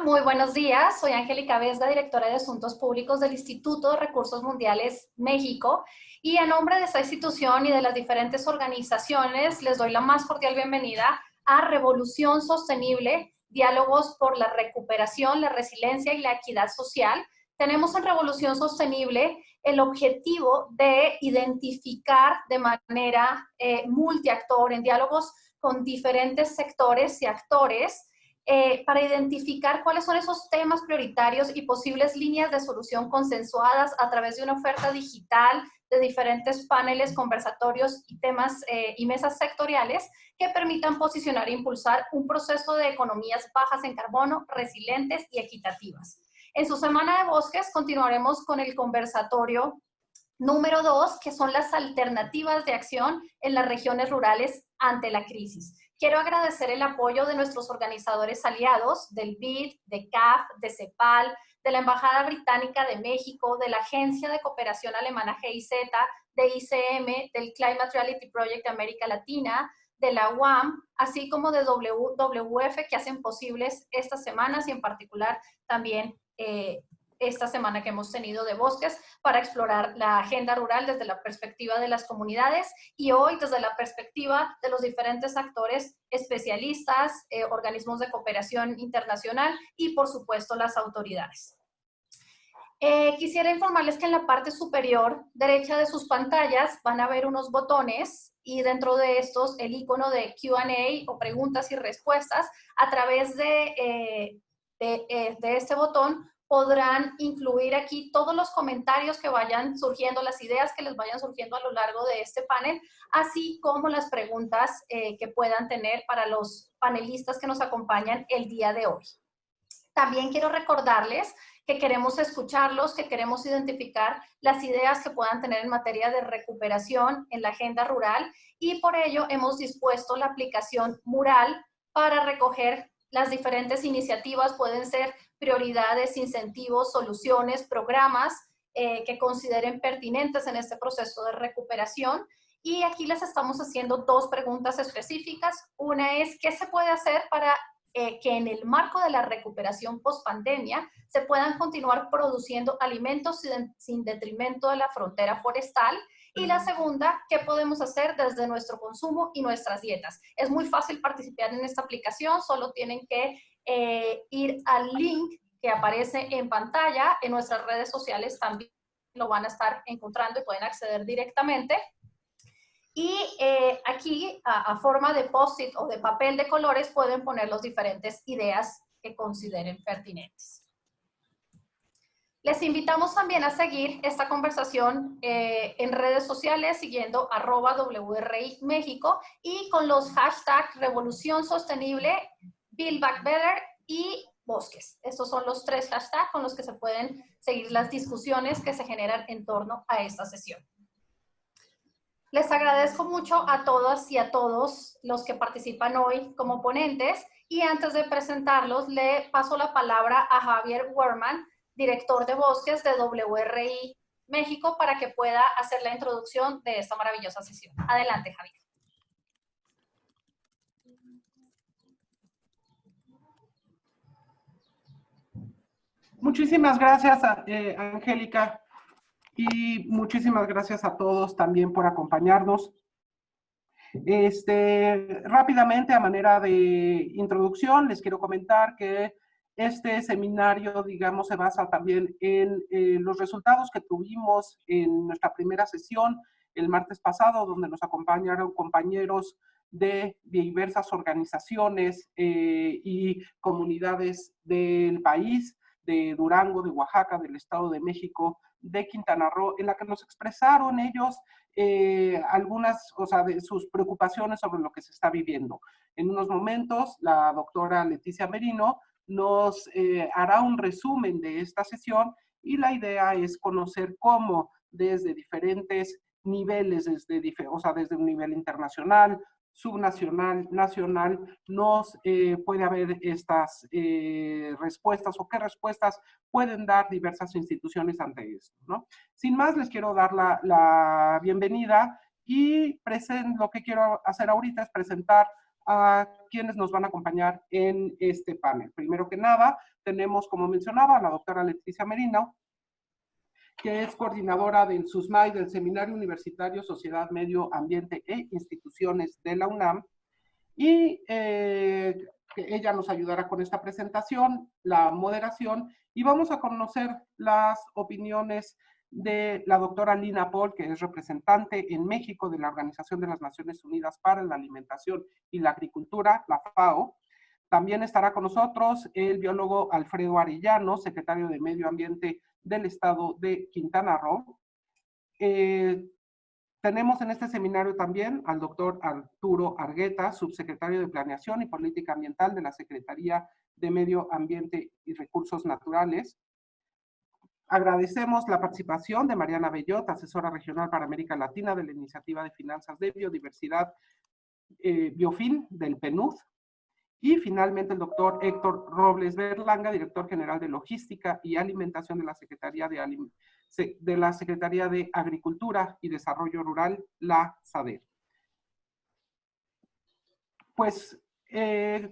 muy buenos días. Soy Angélica Vesga, directora de Asuntos Públicos del Instituto de Recursos Mundiales México, y en nombre de esta institución y de las diferentes organizaciones les doy la más cordial bienvenida a Revolución Sostenible, Diálogos por la Recuperación, la Resiliencia y la Equidad Social. Tenemos en Revolución Sostenible el objetivo de identificar de manera multiactor, en diálogos con diferentes sectores y actores, para identificar cuáles son esos temas prioritarios y posibles líneas de solución consensuadas a través de una oferta digital de diferentes paneles, conversatorios y temas y mesas sectoriales que permitan posicionar e impulsar un proceso de economías bajas en carbono, resilientes y equitativas. En su semana de bosques continuaremos con el conversatorio número 2, que son las alternativas de acción en las regiones rurales ante la crisis. Quiero agradecer el apoyo de nuestros organizadores aliados, del BID, de CAF, de CEPAL, de la Embajada Británica de México, de la Agencia de Cooperación Alemana GIZ, de ICM, del Climate Reality Project de América Latina, de la UAM, así como de WWF, que hacen posibles estas semanas y en particular también esta semana que hemos tenido de bosques para explorar la agenda rural desde la perspectiva de las comunidades y hoy desde la perspectiva de los diferentes actores, especialistas, organismos de cooperación internacional y por supuesto las autoridades. Quisiera informarles que en la parte superior derecha de sus pantallas van a ver unos botones y dentro de estos el icono de Q&A o preguntas y respuestas. A través de este botón podrán incluir aquí todos los comentarios que vayan surgiendo, las ideas que les vayan surgiendo a lo largo de este panel, así como las preguntas que puedan tener para los panelistas que nos acompañan el día de hoy. También quiero recordarles que queremos escucharlos, que queremos identificar las ideas que puedan tener en materia de recuperación en la agenda rural y por ello hemos dispuesto la aplicación Mural para recoger las diferentes iniciativas. Pueden ser prioridades, incentivos, soluciones, programas que consideren pertinentes en este proceso de recuperación. Y aquí les estamos haciendo dos preguntas específicas. Una es, ¿qué se puede hacer para que en el marco de la recuperación post-pandemia se puedan continuar produciendo alimentos sin detrimento de la frontera forestal? Y la segunda, ¿qué podemos hacer desde nuestro consumo y nuestras dietas? Es muy fácil participar en esta aplicación, solo tienen que ir al link que aparece en pantalla. En nuestras redes sociales también lo van a estar encontrando y pueden acceder directamente. Y aquí, a forma de post-it o de papel de colores, pueden poner las diferentes ideas que consideren pertinentes. Les invitamos también a seguir esta conversación en redes sociales siguiendo @WRI México y con los hashtags Revolución Sostenible, Build Back Better y Bosques. Estos son los 3 hashtags con los que se pueden seguir las discusiones que se generan en torno a esta sesión. Les agradezco mucho a todas y a todos los que participan hoy como ponentes y antes de presentarlos le paso la palabra a Javier Werman, director de bosques de WRI México, para que pueda hacer la introducción de esta maravillosa sesión. Adelante, Javier. Muchísimas gracias, Angélica, y muchísimas gracias a todos también por acompañarnos. Rápidamente, a manera de introducción, les quiero comentar que este seminario, digamos, se basa también en los resultados que tuvimos en nuestra primera sesión el martes pasado, donde nos acompañaron compañeros de diversas organizaciones y comunidades del país, de Durango, de Oaxaca, del Estado de México, de Quintana Roo, en la que nos expresaron ellos algunas, de sus preocupaciones sobre lo que se está viviendo. En unos momentos, la doctora Leticia Merino nos hará un resumen de esta sesión y la idea es conocer cómo desde diferentes niveles, desde un nivel internacional, subnacional, nacional, nos puede haber estas respuestas o qué respuestas pueden dar diversas instituciones ante esto, ¿no? Sin más, les quiero dar la bienvenida y lo que quiero hacer ahorita es presentar a quienes nos van a acompañar en este panel. Primero que nada, tenemos, como mencionaba, a la doctora Leticia Merino, que es coordinadora del SUSMAI, del Seminario Universitario Sociedad, Medio Ambiente e Instituciones de la UNAM, y que ella nos ayudará con esta presentación, la moderación, y vamos a conocer las opiniones de la doctora Lina Paul, que es representante en México de la Organización de las Naciones Unidas para la Alimentación y la Agricultura, la FAO. También estará con nosotros el biólogo Alfredo Arellano, secretario de Medio Ambiente del Estado de Quintana Roo. Tenemos en este seminario también al doctor Arturo Argueta, subsecretario de Planeación y Política Ambiental de la Secretaría de Medio Ambiente y Recursos Naturales. Agradecemos la participación de Mariana Bellot, asesora regional para América Latina de la Iniciativa de Finanzas de Biodiversidad Biofin del PNUD. Y finalmente el doctor Héctor Robles Berlanga, director general de Logística y Alimentación de la Secretaría de Agricultura y Desarrollo Rural, la SADER. Pues,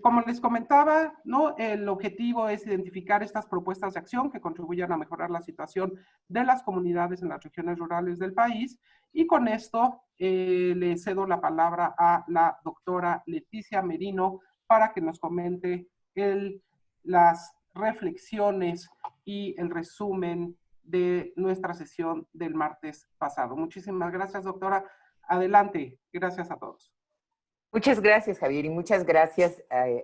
como les comentaba, ¿no? El objetivo es identificar estas propuestas de acción que contribuyan a mejorar la situación de las comunidades en las regiones rurales del país. Y con esto le cedo la palabra a la doctora Leticia Merino para que nos comente las reflexiones y el resumen de nuestra sesión del martes pasado. Muchísimas gracias, doctora. Adelante. Gracias a todos. Muchas gracias, Javier, y muchas gracias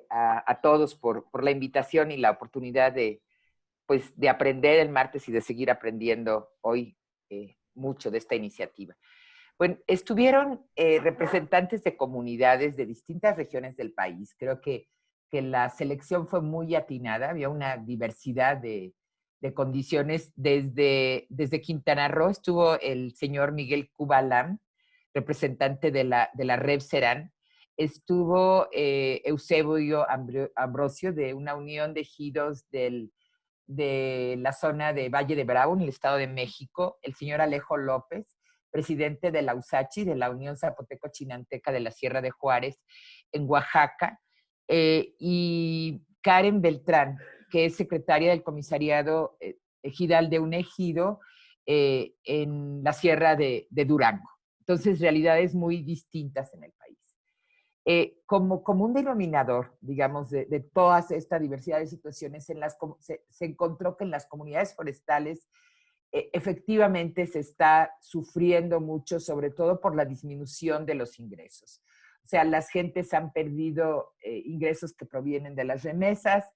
a todos por la invitación y la oportunidad pues, de aprender el martes y de seguir aprendiendo hoy mucho de esta iniciativa. Bueno, estuvieron representantes de comunidades de distintas regiones del país. Creo que la selección fue muy atinada. Había una diversidad de condiciones. Desde Quintana Roo estuvo el señor Miguel Kubalam, representante de la Rev Serán. Estuvo Eusebio Ambrosio, de una unión de ejidos de la zona de Valle de Bravo, en el Estado de México. El señor Alejo López, presidente de la USACHI, de la Unión Zapoteco-Chinanteca de la Sierra de Juárez, en Oaxaca, y Karen Beltrán, que es secretaria del Comisariado Ejidal de un ejido en la Sierra de Durango. Entonces, realidades muy distintas en el país. Como un denominador, digamos, de toda esta diversidad de situaciones, se encontró que en las comunidades forestales efectivamente se está sufriendo mucho, sobre todo por la disminución de los ingresos. O sea, las gentes han perdido ingresos que provienen de las remesas,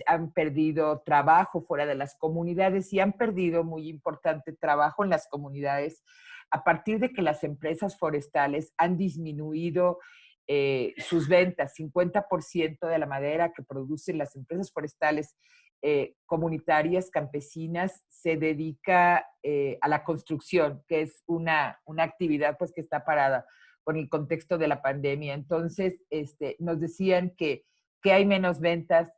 han perdido trabajo fuera de las comunidades y han perdido, muy importante, trabajo en las comunidades a partir de que las empresas forestales han disminuido sus ventas. 50% de la madera que producen las empresas forestales comunitarias, campesinas, se dedica a la construcción, que es una actividad pues, que está parada con el contexto de la pandemia. Entonces, nos decían que hay menos ventas,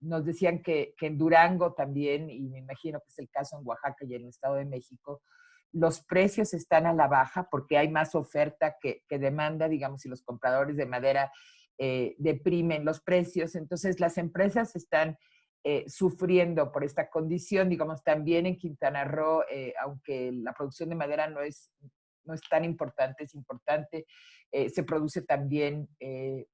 nos decían que en Durango también, y me imagino que es el caso en Oaxaca y en el Estado de México, los precios están a la baja porque hay más oferta que demanda, digamos, y los compradores de madera deprimen los precios. Entonces, las empresas están sufriendo por esta condición. Digamos, también en Quintana Roo, aunque la producción de madera no es tan importante, es importante, se produce también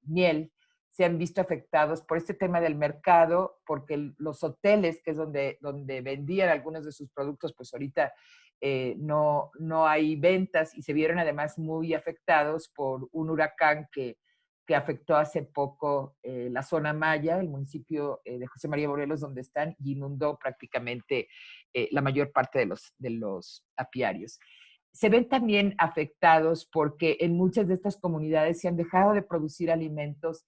miel. Se han visto afectados por este tema del mercado, porque los hoteles, que es donde vendían algunos de sus productos, pues ahorita no hay ventas, y se vieron además muy afectados por un huracán que afectó hace poco la zona Maya, el municipio de José María Morelos, donde están, y inundó prácticamente la mayor parte de los apiarios. Se ven también afectados porque en muchas de estas comunidades se han dejado de producir alimentos,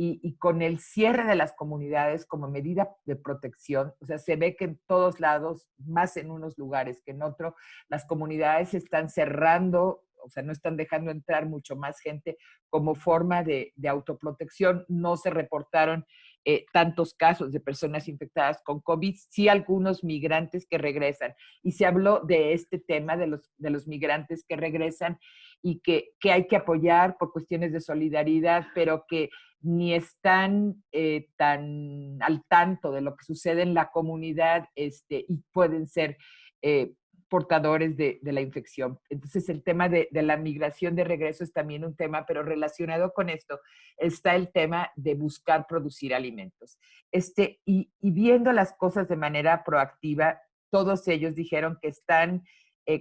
y con el cierre de las comunidades como medida de protección, o sea, se ve que en todos lados, más en unos lugares que en otros, las comunidades se están cerrando, o sea, no están dejando entrar mucho más gente como forma de autoprotección. No se reportaron tantos casos de personas infectadas con COVID, sí algunos migrantes que regresan. Y se habló de este tema de los migrantes que regresan y que hay que apoyar por cuestiones de solidaridad, pero que ni están tan al tanto de lo que sucede en la comunidad y pueden ser portadores de la infección. Entonces, el tema de la migración de regreso es también un tema, pero relacionado con esto está el tema de buscar producir alimentos. Y viendo las cosas de manera proactiva, todos ellos dijeron que están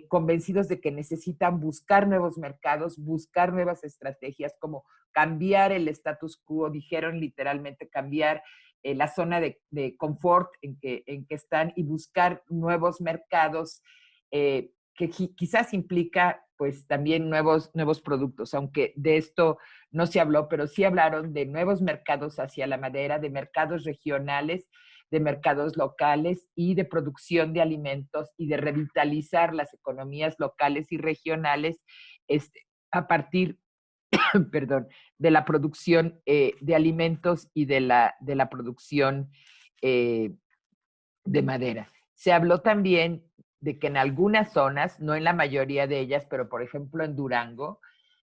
convencidos de que necesitan buscar nuevos mercados, buscar nuevas estrategias, como cambiar el status quo, dijeron literalmente cambiar la zona de confort en que están y buscar nuevos mercados que quizás implica pues también nuevos productos, aunque de esto no se habló, pero sí hablaron de nuevos mercados hacia la madera, de mercados regionales, de mercados locales y de producción de alimentos y de revitalizar las economías locales y regionales a partir, perdón, de la producción de alimentos y de la producción de madera. Se habló también de que en algunas zonas, no en la mayoría de ellas, pero por ejemplo en Durango,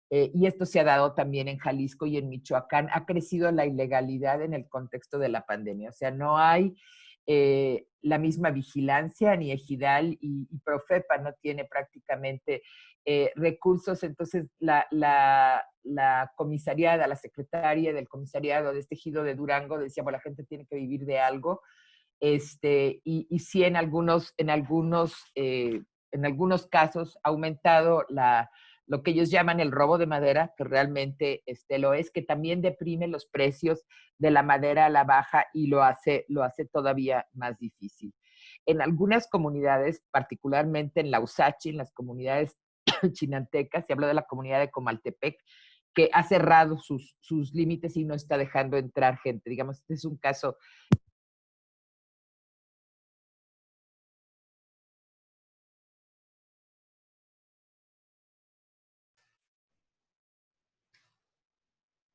y esto se ha dado también en Jalisco y en Michoacán, ha crecido la ilegalidad en el contexto de la pandemia. O sea, no hay la misma vigilancia, ni Ejidal y Profepa no tiene prácticamente recursos. Entonces, la comisariada, la secretaria del comisariado de este ejido de Durango decía, bueno, la gente tiene que vivir de algo. Y sí en algunos casos ha aumentado lo que ellos llaman el robo de madera, que realmente lo es, que también deprime los precios de la madera a la baja y lo hace todavía más difícil. En algunas comunidades, particularmente en la USACHI, en las comunidades chinantecas, se habla de la comunidad de Comaltepec, que ha cerrado sus límites y no está dejando entrar gente. Digamos, este es un caso.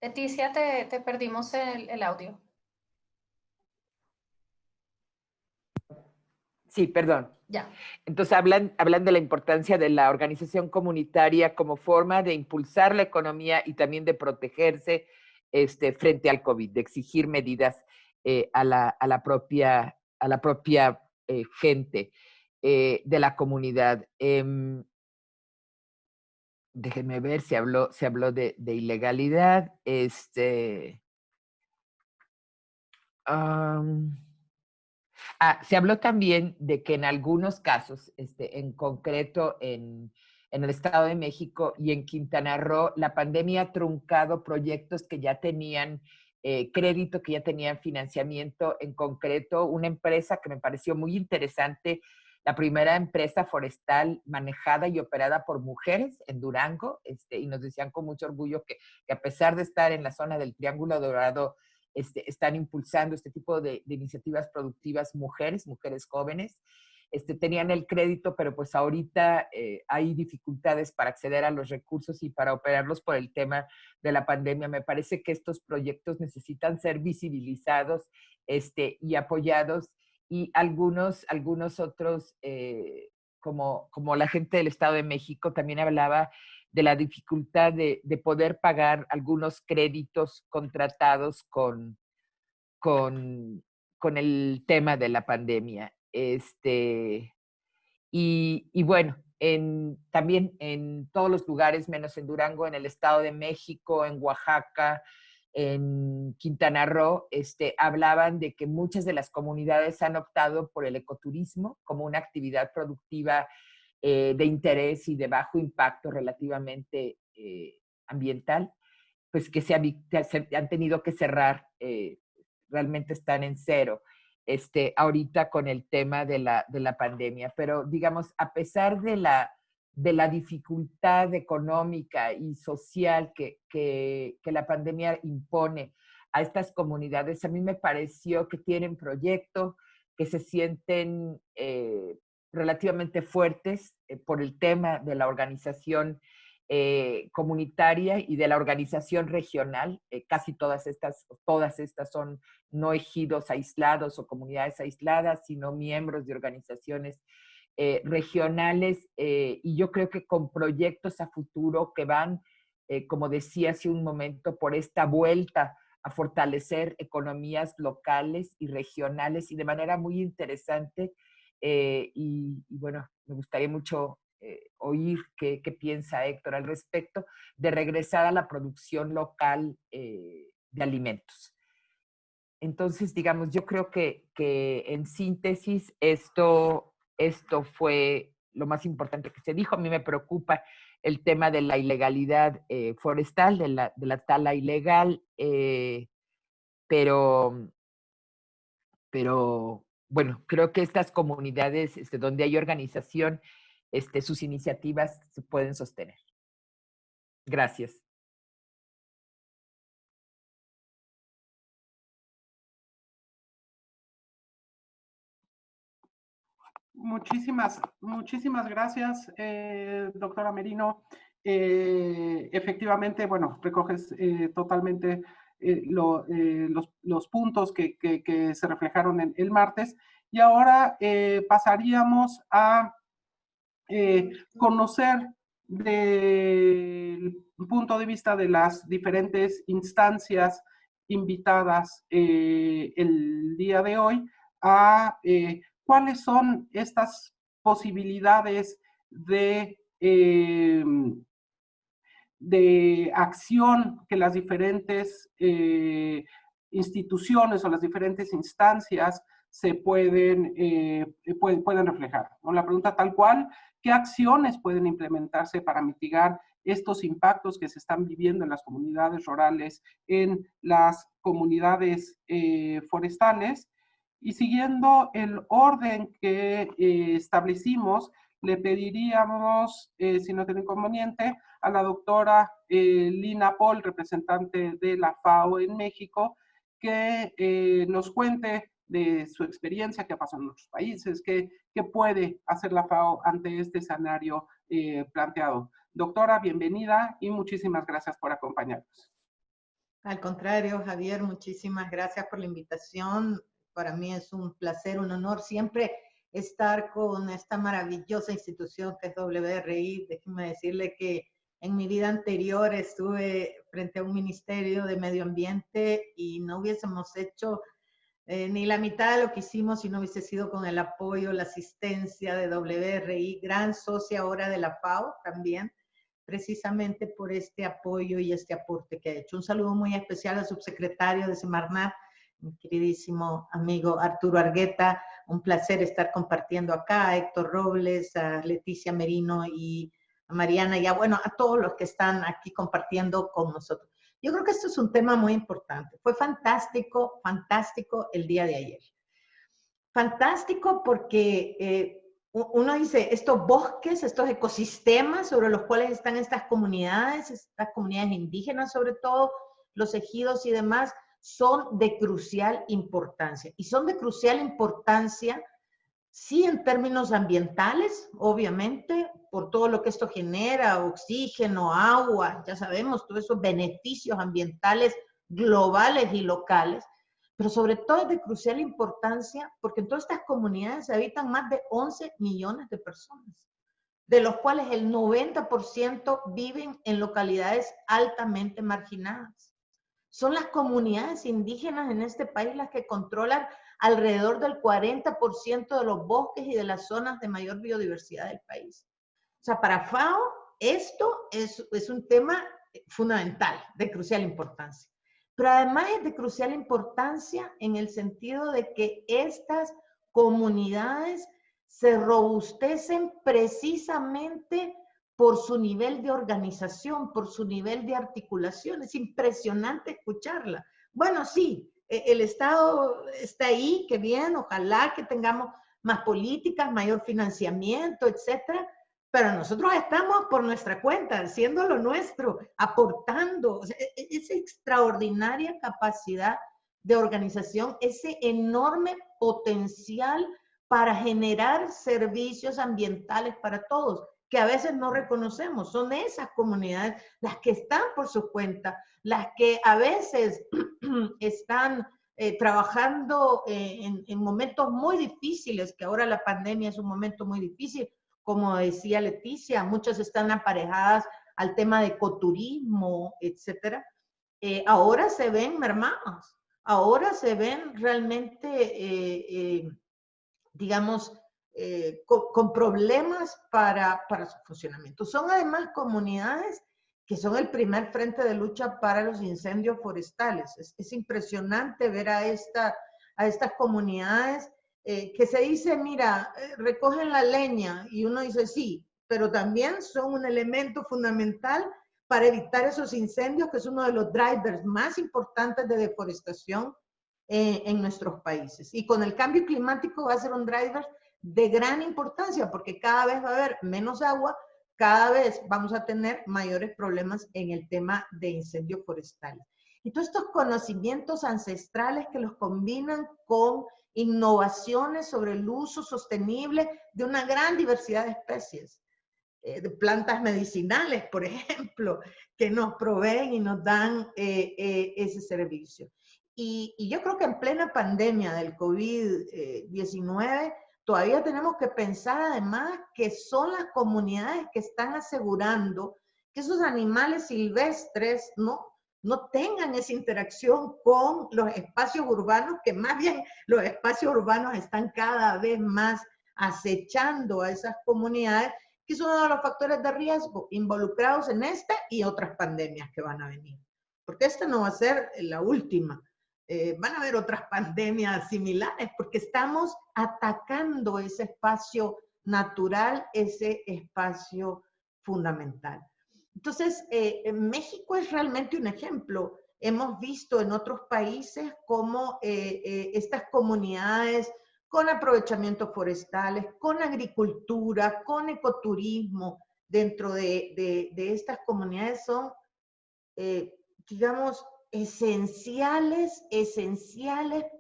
Leticia, te perdimos el audio. Sí, perdón. Ya. Entonces hablan de la importancia de la organización comunitaria como forma de impulsar la economía y también de protegerse frente al COVID, de exigir medidas a la propia gente de la comunidad. Déjenme ver, se habló de ilegalidad. Se habló también de que en algunos casos, en concreto en el Estado de México y en Quintana Roo, la pandemia ha truncado proyectos que ya tenían crédito, que ya tenían financiamiento. En concreto, una empresa que me pareció muy interesante, la primera empresa forestal manejada y operada por mujeres en Durango, y nos decían con mucho orgullo que a pesar de estar en la zona del Triángulo Dorado, están impulsando este tipo de iniciativas productivas mujeres jóvenes. Tenían el crédito, pero pues ahorita hay dificultades para acceder a los recursos y para operarlos por el tema de la pandemia. Me parece que estos proyectos necesitan ser visibilizados y apoyados, y algunos otros, como la gente del Estado de México, también hablaba de la dificultad de poder pagar algunos créditos contratados con el tema de la pandemia. Y bueno, también en todos los lugares, menos en Durango, en el Estado de México, en Oaxaca, en Quintana Roo, hablaban de que muchas de las comunidades han optado por el ecoturismo como una actividad productiva de interés y de bajo impacto relativamente ambiental, pues que se han tenido que cerrar, realmente están en cero ahorita con el tema de la pandemia. Pero digamos, a pesar de la dificultad económica y social que la pandemia impone a estas comunidades, a mí me pareció que tienen proyecto, que se sienten relativamente fuertes por el tema de la organización comunitaria y de la organización regional. Casi todas estas son no ejidos aislados o comunidades aisladas, sino miembros de organizaciones regionales, y yo creo que con proyectos a futuro que van, como decía hace un momento, por esta vuelta a fortalecer economías locales y regionales y de manera muy interesante. Y bueno, me gustaría mucho oír qué piensa Héctor al respecto de regresar a la producción local de alimentos. Entonces, digamos, yo creo que en síntesis esto fue lo más importante que se dijo. A mí me preocupa el tema de la ilegalidad forestal, de la tala ilegal, pero bueno, creo que estas comunidades donde hay organización, sus iniciativas se pueden sostener. Gracias. Muchísimas gracias, doctora Merino. Efectivamente, bueno, recoges totalmente los puntos que se reflejaron en el martes. Y ahora pasaríamos a conocer del punto de vista de las diferentes instancias invitadas el día de hoy a cuáles son estas posibilidades de acción que las diferentes instituciones o las diferentes instancias se pueden reflejar, ¿no? La pregunta tal cual, ¿qué acciones pueden implementarse para mitigar estos impactos que se están viviendo en las comunidades rurales, en las comunidades forestales? Y siguiendo el orden que establecimos, le pediríamos, si no tiene inconveniente, a la doctora Lina Paul, representante de la FAO en México, que nos cuente de su experiencia, qué pasó en otros países, qué puede hacer la FAO ante este escenario planteado. Doctora, bienvenida y muchísimas gracias por acompañarnos. Al contrario, Javier, muchísimas gracias por la invitación. Para mí es un placer, un honor siempre estar con esta maravillosa institución que es WRI. Déjeme decirle que en mi vida anterior estuve frente a un ministerio de medio ambiente y no hubiésemos hecho ni la mitad de lo que hicimos si no hubiese sido con el apoyo, la asistencia de WRI, gran socia ahora de la FAO también, precisamente por este apoyo y este aporte que ha hecho. Un saludo muy especial al subsecretario de Semarnat, mi queridísimo amigo Arturo Argueta. Un placer estar compartiendo acá, a Héctor Robles, a Leticia Merino y a Mariana, y bueno, a todos los que están aquí compartiendo con nosotros. Yo creo que esto es un tema muy importante. Fue fantástico, fantástico el día de ayer. Fantástico porque uno dice, estos bosques, estos ecosistemas sobre los cuales están estas comunidades indígenas sobre todo, los ejidos y demás, son de crucial importancia. Y son de crucial importancia, sí, en términos ambientales, obviamente, por todo lo que esto genera, oxígeno, agua, ya sabemos, todos esos beneficios ambientales globales y locales, pero sobre todo es de crucial importancia porque en todas estas comunidades habitan más de 11 millones de personas, de los cuales el 90% viven en localidades altamente marginadas. Son las comunidades indígenas en este país las que controlan alrededor del 40% de los bosques y de las zonas de mayor biodiversidad del país. O sea, para FAO esto es un tema fundamental, de crucial importancia. Pero además es de crucial importancia en el sentido de que estas comunidades se robustecen precisamente por su nivel de organización, por su nivel de articulación. Es impresionante escucharla. Bueno, sí, el Estado está ahí, qué bien, ojalá que tengamos más políticas, mayor financiamiento, etcétera, pero nosotros estamos por nuestra cuenta, haciendo lo nuestro, aportando. O sea, esa extraordinaria capacidad de organización, ese enorme potencial para generar servicios ambientales para todos. que a veces no reconocemos. Son esas comunidades las que están por su cuenta, las que a veces están trabajando en momentos muy difíciles, que ahora la pandemia es un momento muy difícil. Como decía Leticia, muchas están aparejadas al tema de ecoturismo, etcétera. Ahora se ven mermadas, ahora se ven realmente, digamos, con problemas para su funcionamiento. Son además comunidades que son el primer frente de lucha para los incendios forestales. Es impresionante ver a estas comunidades que se dice, mira, recogen la leña, y uno dice sí, pero también son un elemento fundamental para evitar esos incendios, que es uno de los drivers más importantes de deforestación en nuestros países. Y con el cambio climático va a ser un driver de gran importancia, porque cada vez va a haber menos agua, cada vez vamos a tener mayores problemas en el tema de incendios forestales. Y todos estos conocimientos ancestrales que los combinan con innovaciones sobre el uso sostenible de una gran diversidad de especies, de plantas medicinales, por ejemplo, que nos proveen y nos dan ese servicio. Y yo creo que en plena pandemia del COVID-19, todavía tenemos que pensar además que son las comunidades que están asegurando que esos animales silvestres no tengan esa interacción con los espacios urbanos, que más bien los espacios urbanos están cada vez más acechando a esas comunidades, que es uno de los factores de riesgo involucrados en esta y otras pandemias que van a venir. Porque esta no va a ser la última. Van a haber otras pandemias similares, porque estamos atacando ese espacio natural, ese espacio fundamental. Entonces, México es realmente un ejemplo. Hemos visto en otros países cómo estas comunidades con aprovechamientos forestales, con agricultura, con ecoturismo, dentro de estas comunidades son, digamos, esenciales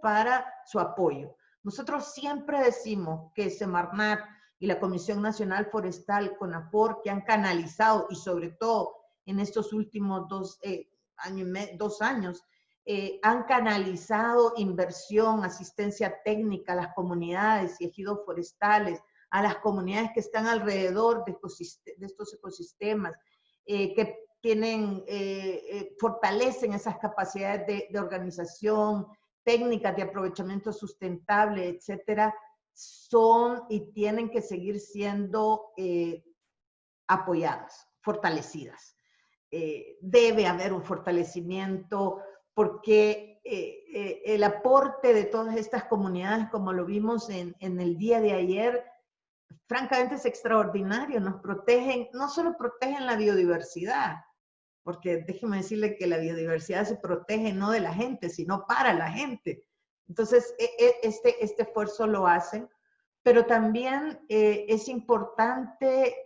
para su apoyo. Nosotros siempre decimos que Semarnat y la Comisión Nacional Forestal, CONAFOR, que han canalizado, y sobre todo en estos últimos 2 años, han canalizado inversión, asistencia técnica a las comunidades y ejidos forestales, a las comunidades que están alrededor de estos ecosistemas, que fortalecen esas capacidades de organización, técnicas de aprovechamiento sustentable, etcétera, son y tienen que seguir siendo apoyadas, fortalecidas. Debe haber un fortalecimiento porque el aporte de todas estas comunidades, como lo vimos en el día de ayer, francamente es extraordinario. Nos protegen, no solo protegen la biodiversidad, porque déjeme decirle que la biodiversidad se protege no de la gente, sino para la gente. Entonces, este esfuerzo lo hacen, pero también es importante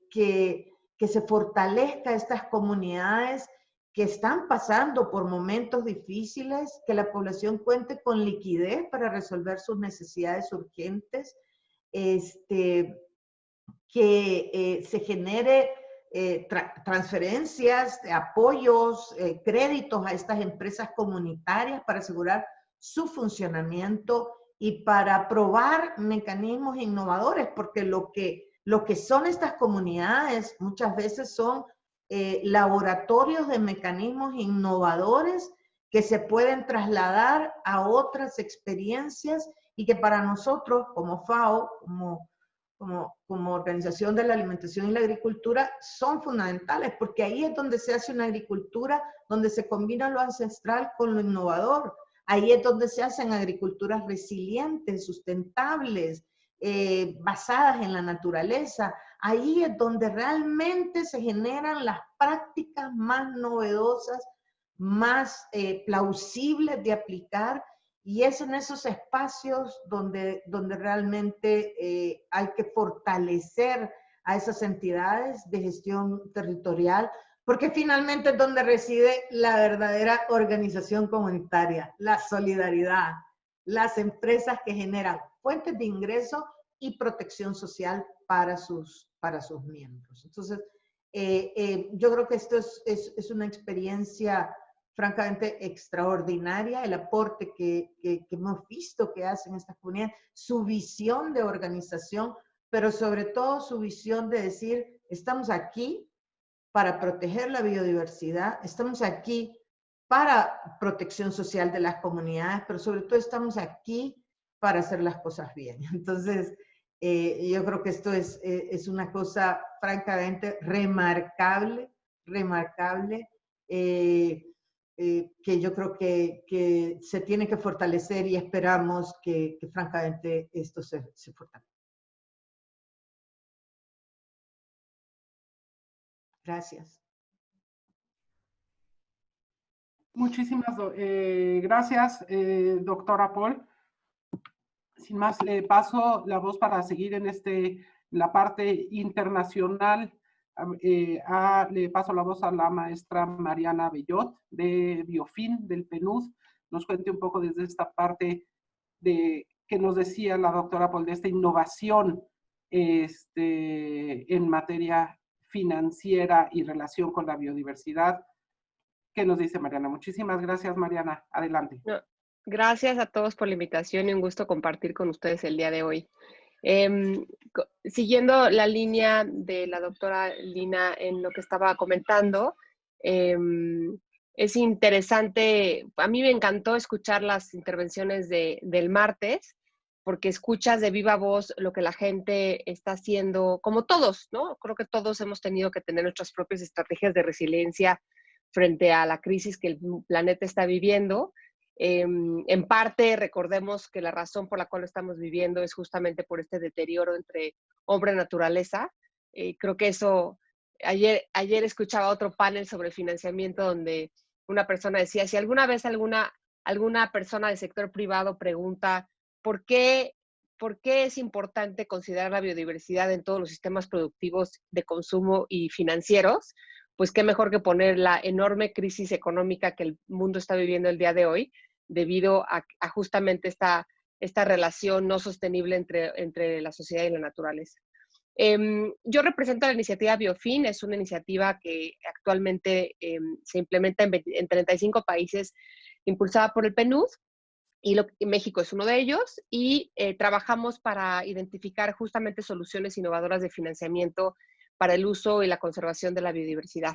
que se fortalezca estas comunidades que están pasando por momentos difíciles, que la población cuente con liquidez para resolver sus necesidades urgentes, que se genere transferencias, apoyos, créditos a estas empresas comunitarias para asegurar su funcionamiento y para probar mecanismos innovadores, porque lo que son estas comunidades muchas veces son laboratorios de mecanismos innovadores que se pueden trasladar a otras experiencias y que para nosotros como FAO, como Organización de la Alimentación y la Agricultura, son fundamentales, porque ahí es donde se hace una agricultura donde se combina lo ancestral con lo innovador. Ahí es donde se hacen agriculturas resilientes, sustentables, basadas en la naturaleza. Ahí es donde realmente se generan las prácticas más novedosas, más plausibles de aplicar, y es en esos espacios donde realmente hay que fortalecer a esas entidades de gestión territorial, porque finalmente es donde reside la verdadera organización comunitaria, la solidaridad, las empresas que generan fuentes de ingreso y protección social para sus miembros. Entonces, yo creo que esto es una experiencia francamente extraordinaria, el aporte que hemos visto que hacen estas comunidades, su visión de organización, pero sobre todo su visión de decir, estamos aquí para proteger la biodiversidad, estamos aquí para protección social de las comunidades, pero sobre todo estamos aquí para hacer las cosas bien. Entonces, yo creo que esto es una cosa francamente remarcable, que yo creo que se tiene que fortalecer y esperamos que francamente esto se fortalezca. Gracias. Muchísimas gracias, doctora Paul. Sin más, le paso la voz para seguir en la parte internacional. Le paso la voz a la maestra Mariana Bellot de Biofin, del PNUD. Nos cuente un poco desde esta parte que nos decía la doctora Paul, de esta innovación en materia financiera y relación con la biodiversidad. ¿Qué nos dice Mariana? Muchísimas gracias, Mariana. Adelante. No, gracias a todos por la invitación y un gusto compartir con ustedes el día de hoy. Siguiendo la línea de la doctora Lina en lo que estaba comentando, es interesante, a mí me encantó escuchar las intervenciones del martes, porque escuchas de viva voz lo que la gente está haciendo, como todos, ¿no? Creo que todos hemos tenido que tener nuestras propias estrategias de resiliencia frente a la crisis que el planeta está viviendo. En parte, recordemos que la razón por la cual lo estamos viviendo es justamente por este deterioro entre hombre y naturaleza. Creo que eso, ayer escuchaba otro panel sobre financiamiento donde una persona decía, si alguna vez alguna persona del sector privado pregunta ¿por qué es importante considerar la biodiversidad en todos los sistemas productivos de consumo y financieros? Pues qué mejor que poner la enorme crisis económica que el mundo está viviendo el día de hoy, debido a justamente esta relación no sostenible entre la sociedad y la naturaleza. Yo represento la iniciativa Biofin, es una iniciativa que actualmente se implementa en 35 países, impulsada por el PNUD, y México es uno de ellos, y trabajamos para identificar justamente soluciones innovadoras de financiamiento para el uso y la conservación de la biodiversidad.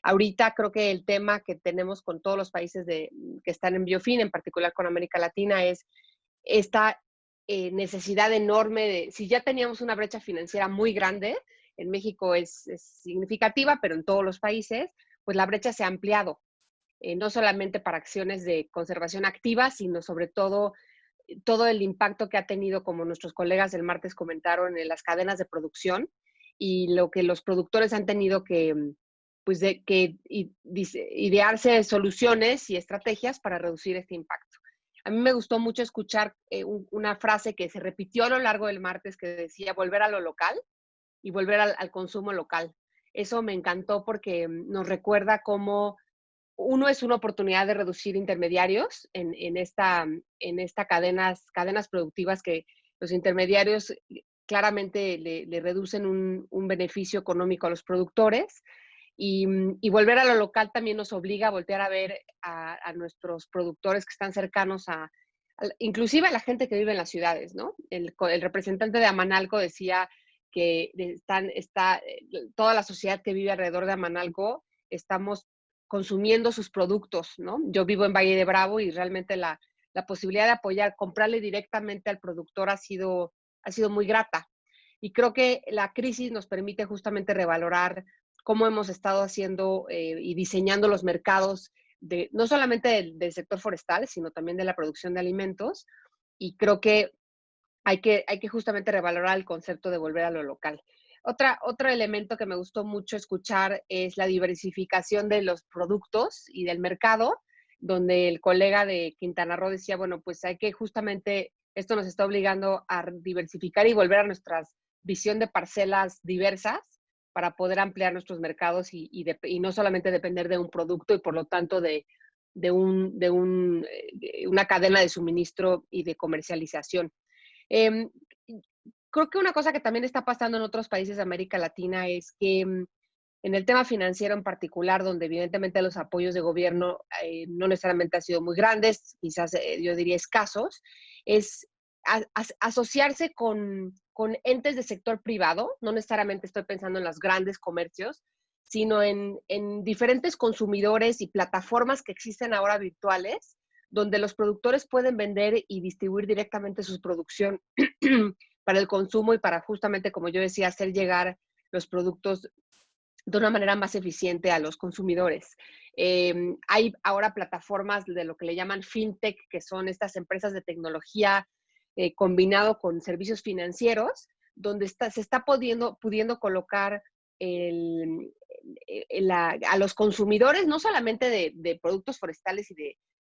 Ahorita creo que el tema que tenemos con todos los países que están en Biofin, en particular con América Latina, es esta necesidad enorme si ya teníamos una brecha financiera muy grande, en México es significativa, pero en todos los países, pues la brecha se ha ampliado, no solamente para acciones de conservación activa, sino sobre todo el impacto que ha tenido, como nuestros colegas del martes comentaron, en las cadenas de producción, y lo que los productores han tenido que idearse soluciones y estrategias para reducir este impacto. A mí me gustó mucho escuchar una frase que se repitió a lo largo del martes que decía volver a lo local y volver al consumo local. Eso me encantó porque nos recuerda cómo uno es una oportunidad de reducir intermediarios en esta cadenas productivas, que los intermediarios claramente le reducen un beneficio económico a los productores, y volver a lo local también nos obliga a voltear a ver a nuestros productores que están cercanos inclusive a la gente que vive en las ciudades, ¿no? El representante de Amanalco decía que toda la sociedad que vive alrededor de Amanalco estamos consumiendo sus productos, ¿no? Yo vivo en Valle de Bravo y realmente la posibilidad de apoyar, comprarle directamente al productor ha sido muy grata. Y creo que la crisis nos permite justamente revalorar cómo hemos estado haciendo y diseñando los mercados, no solamente del sector forestal, sino también de la producción de alimentos. Y creo que hay que justamente revalorar el concepto de volver a lo local. Otro elemento que me gustó mucho escuchar es la diversificación de los productos y del mercado, donde el colega de Quintana Roo decía, bueno, pues hay que justamente, esto nos está obligando a diversificar y volver a nuestra visión de parcelas diversas para poder ampliar nuestros mercados y no solamente depender de un producto y por lo tanto de una cadena de suministro y de comercialización. creo que una cosa que también está pasando en otros países de América Latina es que en el tema financiero en particular, donde evidentemente los apoyos de gobierno no necesariamente han sido muy grandes, quizás yo diría escasos, es asociarse con entes de sector privado, no necesariamente estoy pensando en los grandes comercios, sino en diferentes consumidores y plataformas que existen ahora virtuales, donde los productores pueden vender y distribuir directamente su producción para el consumo y para justamente, como yo decía, hacer llegar los productos de una manera más eficiente a los consumidores. Hay ahora plataformas de lo que le llaman fintech, que son estas empresas de tecnología combinado con servicios financieros, donde se está pudiendo colocar a los consumidores, no solamente de productos forestales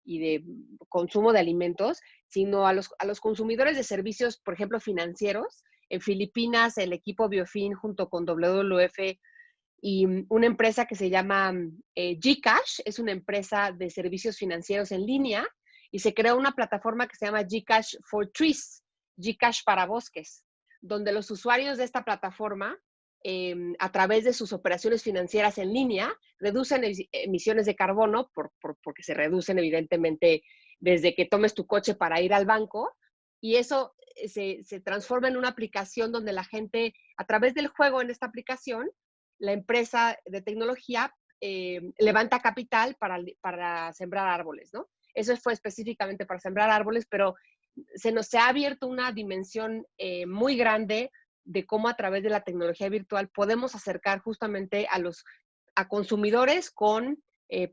y de consumo de alimentos, sino a los consumidores de servicios, por ejemplo, financieros. En Filipinas, el equipo Biofin junto con WWF y una empresa que se llama Gcash, es una empresa de servicios financieros en línea, y se creó una plataforma que se llama Gcash for Trees, Gcash para bosques, donde los usuarios de esta plataforma, a través de sus operaciones financieras en línea, reducen emisiones de carbono, porque se reducen evidentemente desde que tomes tu coche para ir al banco, y eso se transforma en una aplicación donde la gente, a través del juego en esta aplicación, la empresa de tecnología levanta capital para sembrar árboles, ¿no? Eso fue específicamente para sembrar árboles, pero se nos ha abierto una dimensión muy grande de cómo a través de la tecnología virtual podemos acercar justamente a consumidores con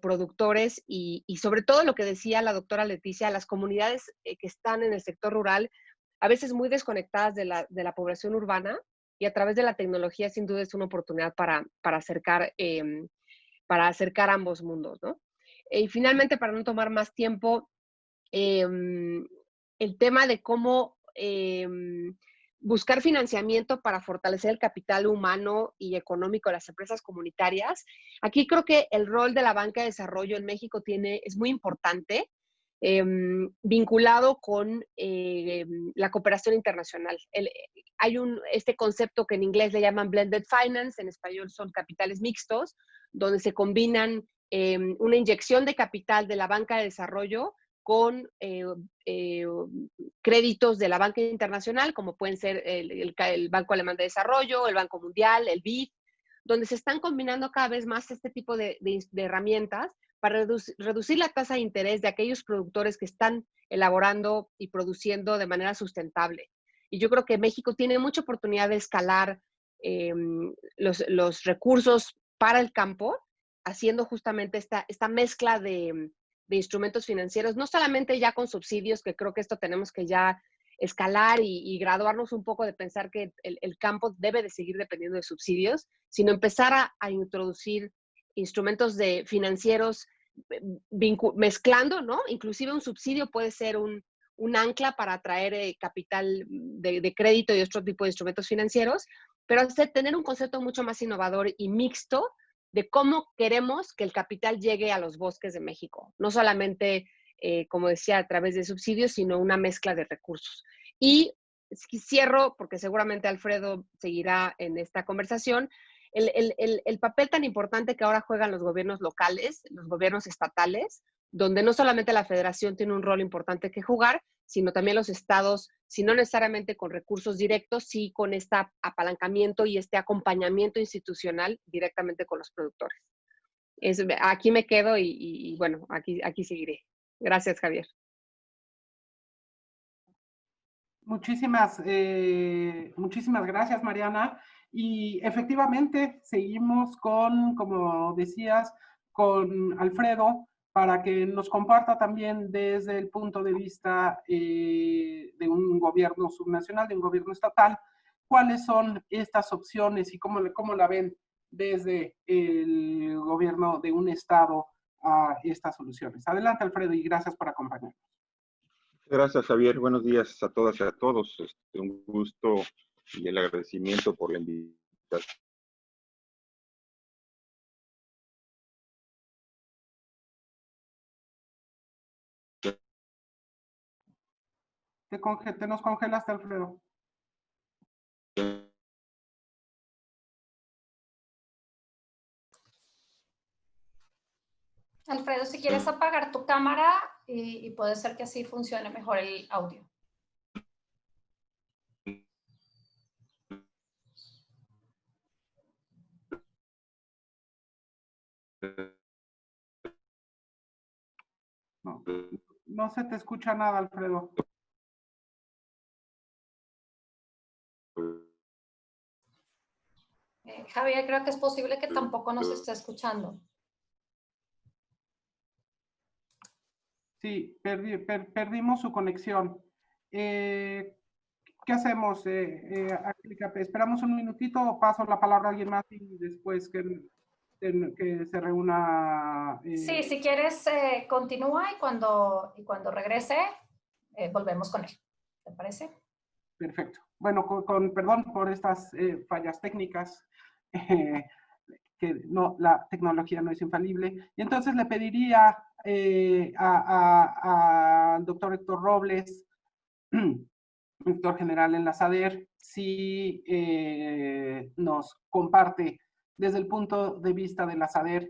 productores y sobre todo lo que decía la doctora Leticia, las comunidades que están en el sector rural, a veces muy desconectadas de la población urbana, y a través de la tecnología sin duda es una oportunidad para acercar ambos mundos, ¿no? Y finalmente, para no tomar más tiempo, el tema de cómo buscar financiamiento para fortalecer el capital humano y económico de las empresas comunitarias. Aquí creo que el rol de la banca de desarrollo en México es muy importante, vinculado con la cooperación internacional. Hay este concepto que en inglés le llaman blended finance, en español son capitales mixtos, donde se combinan una inyección de capital de la banca de desarrollo con créditos de la banca internacional, como pueden ser el Banco Alemán de Desarrollo, el Banco Mundial, el BID, donde se están combinando cada vez más este tipo de herramientas para reducir la tasa de interés de aquellos productores que están elaborando y produciendo de manera sustentable. Y yo creo que México tiene mucha oportunidad de escalar los recursos para el campo, haciendo justamente esta mezcla de instrumentos financieros, no solamente ya con subsidios, que creo que esto tenemos que ya escalar y graduarnos un poco de pensar que el campo debe de seguir dependiendo de subsidios, sino empezar a introducir instrumentos financieros mezclando, ¿no? Inclusive un subsidio puede ser un ancla para atraer capital de crédito y otro tipo de instrumentos financieros, pero tener un concepto mucho más innovador y mixto de cómo queremos que el capital llegue a los bosques de México. No solamente, como decía, a través de subsidios, sino una mezcla de recursos. Y cierro, porque seguramente Alfredo seguirá en esta conversación, el papel tan importante que ahora juegan los gobiernos locales, los gobiernos estatales, donde no solamente la federación tiene un rol importante que jugar, sino también los estados, si no necesariamente con recursos directos, sí con este apalancamiento y este acompañamiento institucional directamente con los productores. Aquí me quedo y bueno, aquí seguiré. Gracias, Javier. Muchísimas gracias, Mariana. Y efectivamente, seguimos como decías, con Alfredo, para que nos comparta también desde el punto de vista de un gobierno subnacional, de un gobierno estatal, cuáles son estas opciones y cómo la ven desde el gobierno de un estado a estas soluciones. Adelante, Alfredo, y gracias por acompañarnos. Gracias, Javier. Buenos días a todas y a todos. Un gusto y el agradecimiento por la invitación. Te nos congelaste, Alfredo. Alfredo, si quieres apagar tu cámara y puede ser que así funcione mejor el audio. No, no se te escucha nada, Alfredo. Javier, creo que es posible que tampoco nos esté escuchando. Sí, perdimos su conexión. ¿Qué hacemos, Angélica? ¿Esperamos un minutito o paso la palabra a alguien más y después que se reúna? Sí, si quieres, continúa y cuando regrese, volvemos con él. ¿Te parece? Perfecto. Bueno, perdón por estas fallas técnicas, que no, la tecnología no es infalible. Y entonces le pediría al doctor Héctor Robles, director general en la SADER, si nos comparte desde el punto de vista de la SADER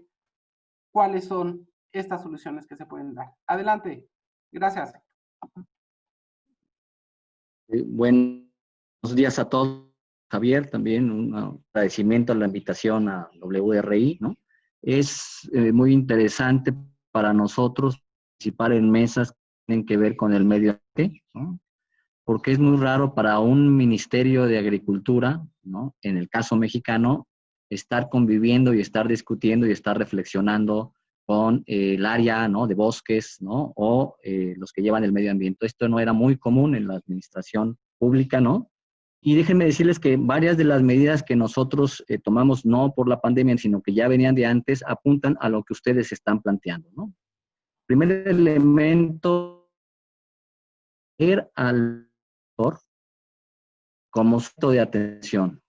cuáles son estas soluciones que se pueden dar. Adelante. Gracias. Buenos días a todos. Javier, también un agradecimiento a la invitación a WRI, ¿no? Es muy interesante para nosotros participar en mesas que tienen que ver con el medio ambiente, ¿no? Porque es muy raro para un Ministerio de Agricultura, ¿no? En el caso mexicano, estar conviviendo y estar discutiendo y estar reflexionando con el área, ¿no? De bosques, ¿no? O los que llevan el medio ambiente. Esto no era muy común en la administración pública, ¿no? Y déjenme decirles que varias de las medidas que nosotros tomamos, no por la pandemia, sino que ya venían de antes, apuntan a lo que ustedes están planteando, ¿no? Primer elemento, ir al sector como centro de atención,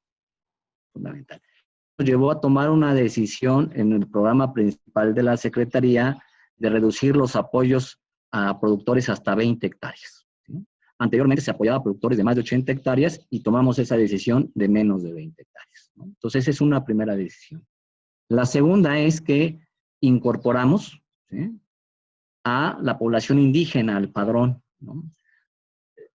fundamental. Nos llevó a tomar una decisión en el programa principal de la Secretaría de reducir los apoyos a productores hasta 20 hectáreas. ¿Sí? Anteriormente se apoyaba a productores de más de 80 hectáreas y tomamos esa decisión de menos de 20 hectáreas, ¿no? Entonces, esa es una primera decisión. La segunda es que incorporamos, ¿sí?, a la población indígena al padrón, ¿no?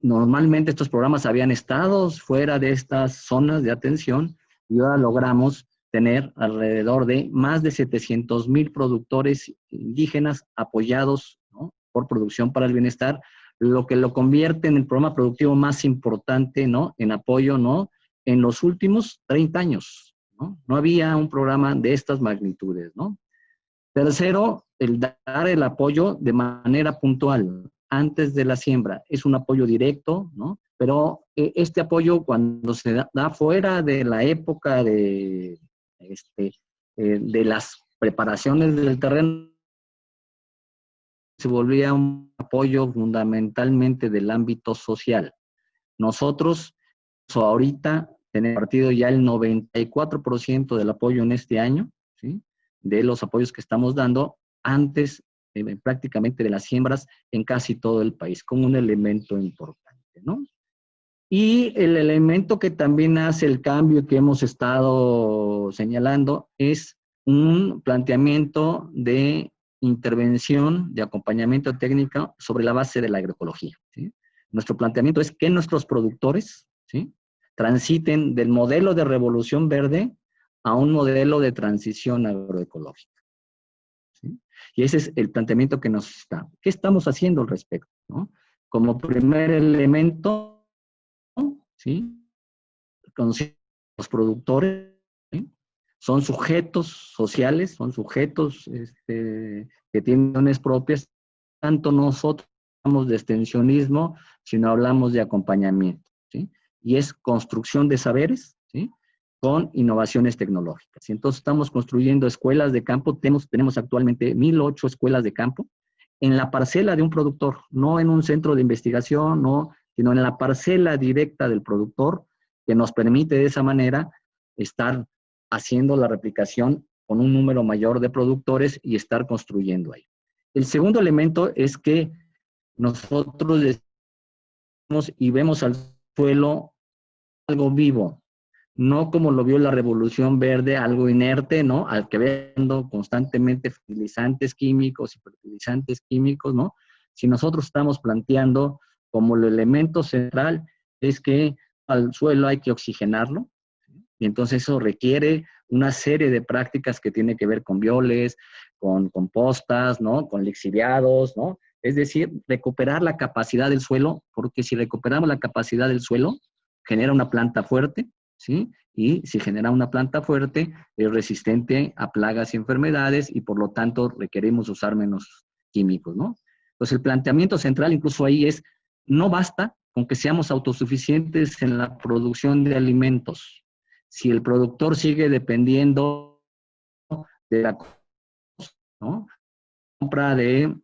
Normalmente estos programas habían estado fuera de estas zonas de atención y ahora logramos tener alrededor de más de 700,000 productores indígenas apoyados, ¿no?, por Producción para el Bienestar, lo que lo convierte en el programa productivo más importante, ¿no?, en apoyo, ¿no?, en los últimos 30 años, ¿no? No había un programa de estas magnitudes, ¿no? Tercero, el dar el apoyo de manera puntual, antes de la siembra. Es un apoyo directo, ¿no? Pero este apoyo, cuando se da fuera de la época de las preparaciones del terreno, se volvía un apoyo fundamentalmente del ámbito social. Nosotros ahorita tenemos partido ya el 94% del apoyo en este año, ¿sí?, de los apoyos que estamos dando antes prácticamente de las siembras en casi todo el país, como un elemento importante, ¿no? Y el elemento que también hace el cambio que hemos estado señalando es un planteamiento de intervención, de acompañamiento técnico sobre la base de la agroecología, ¿sí? Nuestro planteamiento es que nuestros productores, ¿sí?, transiten del modelo de revolución verde a un modelo de transición agroecológica, ¿sí? Y ese es el planteamiento que nos está. ¿Qué estamos haciendo al respecto, ¿no? Como primer elemento, ¿sí?, los productores, ¿sí?, son sujetos sociales, son sujetos que tienen acciones propias. Tanto nosotros hablamos de extensionismo, sino hablamos de acompañamiento, ¿sí? Y es construcción de saberes, ¿sí?, con innovaciones tecnológicas. Y entonces estamos construyendo escuelas de campo. Tenemos actualmente 1,008 escuelas de campo en la parcela de un productor, no en un centro de investigación, no, sino en la parcela directa del productor, que nos permite de esa manera estar haciendo la replicación con un número mayor de productores y estar construyendo ahí. El segundo elemento es que nosotros decimos y vemos al suelo algo vivo. no como lo vio la Revolución Verde, algo inerte, ¿no? Al que viendo constantemente fertilizantes químicos y fertilizantes químicos, ¿no? Si nosotros estamos planteando como el elemento central es que al suelo hay que oxigenarlo, y entonces eso requiere una serie de prácticas que tiene que ver con bioles, con compostas, ¿no? Con lixiviados, ¿no? Es decir, recuperar la capacidad del suelo, porque si recuperamos la capacidad del suelo, genera una planta fuerte, ¿sí? Y si genera una planta fuerte, es resistente a plagas y enfermedades y por lo tanto requerimos usar menos químicos, ¿no? Entonces el planteamiento central incluso ahí es, no basta con que seamos autosuficientes en la producción de alimentos. Si el productor sigue dependiendo de la, ¿no? compra de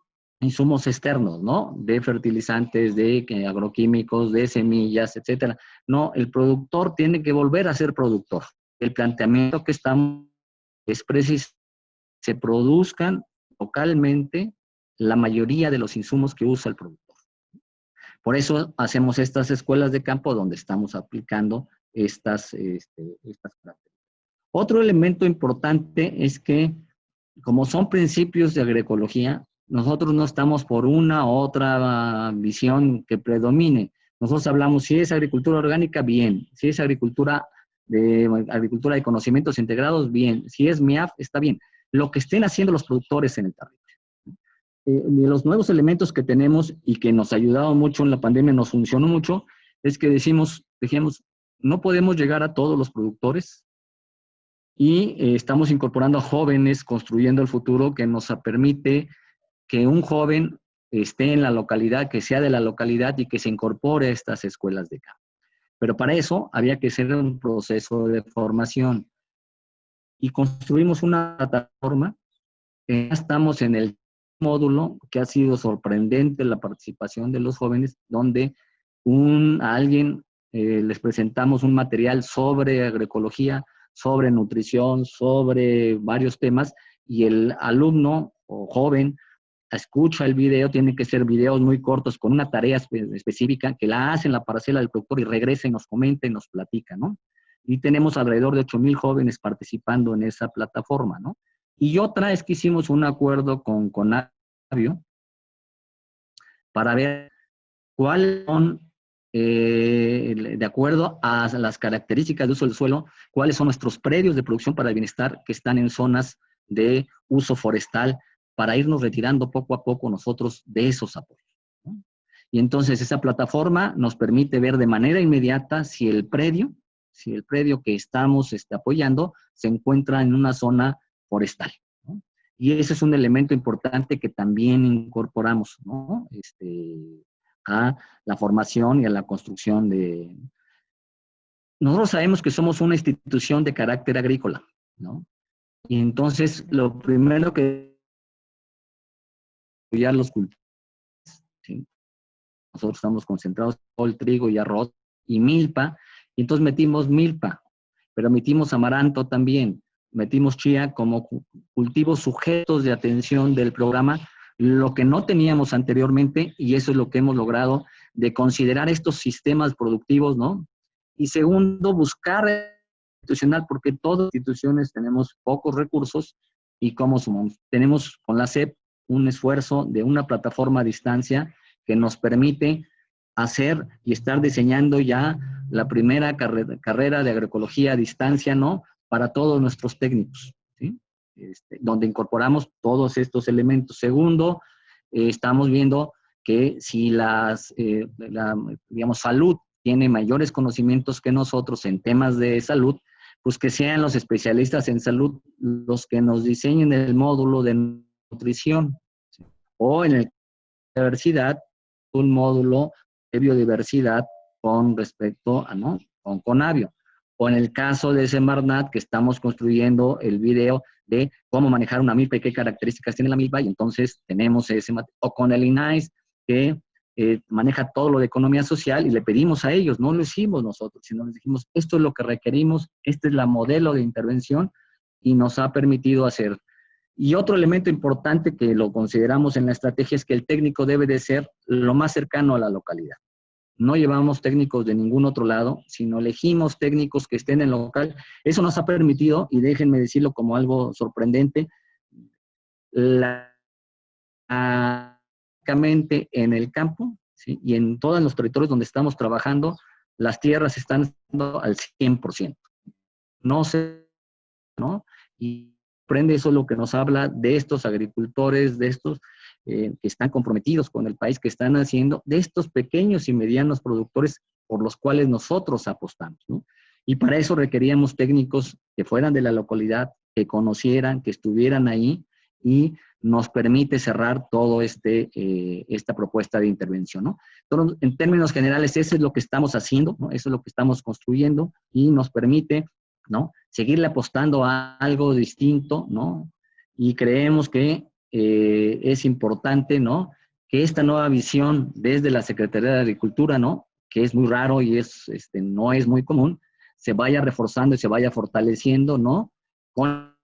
insumos externos, ¿no? De fertilizantes, de agroquímicos, de semillas, etcétera. No, el productor tiene que volver a ser productor. El planteamiento que estamos es preciso se produzcan localmente la mayoría de los insumos que usa el productor. Por eso hacemos estas escuelas de campo donde estamos aplicando estas prácticas. Otro elemento importante es que, como son principios de agroecología, nosotros no estamos por una u otra visión que predomine. Nosotros hablamos, si es agricultura orgánica, bien. Si es agricultura de conocimientos integrados, bien. Si es MIAF, está bien. Lo que estén haciendo los productores en el territorio. De los nuevos elementos que tenemos y que nos ha ayudado mucho en la pandemia, nos funcionó mucho, es que dijimos, no podemos llegar a todos los productores y estamos incorporando a jóvenes construyendo el futuro que nos permite que un joven esté en la localidad, que sea de la localidad y que se incorpore a estas escuelas de campo. Pero para eso había que hacer un proceso de formación y construimos una plataforma. Ya estamos en el módulo que ha sido sorprendente la participación de los jóvenes, donde a alguien les presentamos un material sobre agroecología, sobre nutrición, sobre varios temas, y el alumno o joven escucha el video, tienen que ser videos muy cortos con una tarea específica que la hace en la parcela del productor y regresa y nos comenta y nos platica, ¿no? Y tenemos alrededor de 8,000 jóvenes participando en esa plataforma, ¿no? Y otra es que hicimos un acuerdo con Conavio para ver cuáles son, de acuerdo a las características de uso del suelo, cuáles son nuestros predios de producción para el bienestar que están en zonas de uso forestal, para irnos retirando poco a poco nosotros de esos apoyos, ¿no? Y entonces esa plataforma nos permite ver de manera inmediata si el predio que estamos apoyando se encuentra en una zona forestal, ¿no? Y ese es un elemento importante que también incorporamos, ¿no? A la formación y a la construcción de... Nosotros sabemos que somos una institución de carácter agrícola, ¿no? Y entonces lo primero que apoyar los cultivos, ¿sí? Nosotros estamos concentrados en todo el trigo y arroz y milpa, y entonces metimos milpa, pero metimos amaranto también, metimos chía como cultivos sujetos de atención del programa, lo que no teníamos anteriormente, y eso es lo que hemos logrado, de considerar estos sistemas productivos, ¿no? Y segundo, buscar institucional, porque todas las instituciones tenemos pocos recursos, y como sumamos, tenemos con la SEP un esfuerzo de una plataforma a distancia que nos permite hacer y estar diseñando ya la primera carrera de agroecología a distancia, ¿no? Para todos nuestros técnicos, ¿sí? Donde incorporamos todos estos elementos. Segundo, estamos viendo que si digamos, salud tiene mayores conocimientos que nosotros en temas de salud, pues que sean los especialistas en salud los que nos diseñen el módulo de nutrición, ¿sí? O en el diversidad, un módulo de biodiversidad con respecto a, ¿no? Con Conavio. O en el caso de Semarnat, que estamos construyendo el video de cómo manejar una milpa y qué características tiene la milpa, y entonces tenemos ese material. O con el INAIS, que maneja todo lo de economía social, y le pedimos a ellos, no lo hicimos nosotros, sino les dijimos, esto es lo que requerimos, este es la modelo de intervención, y nos ha permitido hacer. Y otro elemento importante que lo consideramos en la estrategia es que el técnico debe de ser lo más cercano a la localidad. no llevamos técnicos de ningún otro lado, sino elegimos técnicos que estén en el local. Eso nos ha permitido, y déjenme decirlo como algo sorprendente, en el campo, ¿sí? Y en todos los territorios donde estamos trabajando, las tierras están al 100%. No sé, ¿no? Y prende eso lo que nos habla de estos agricultores, de estos que están comprometidos con el país, que están haciendo, de estos pequeños y medianos productores por los cuales nosotros apostamos, ¿no? Y para eso requeríamos técnicos que fueran de la localidad, que conocieran, que estuvieran ahí, y nos permite cerrar todo esta propuesta de intervención, ¿no? Entonces, en términos generales, eso es lo que estamos haciendo, ¿no? Eso es lo que estamos construyendo y nos permite, ¿no?, seguirle apostando a algo distinto, ¿no? Y creemos que es importante, ¿no?, que esta nueva visión desde la Secretaría de Agricultura, ¿no?, que es muy raro y no es muy común, se vaya reforzando y se vaya fortaleciendo, ¿no?, con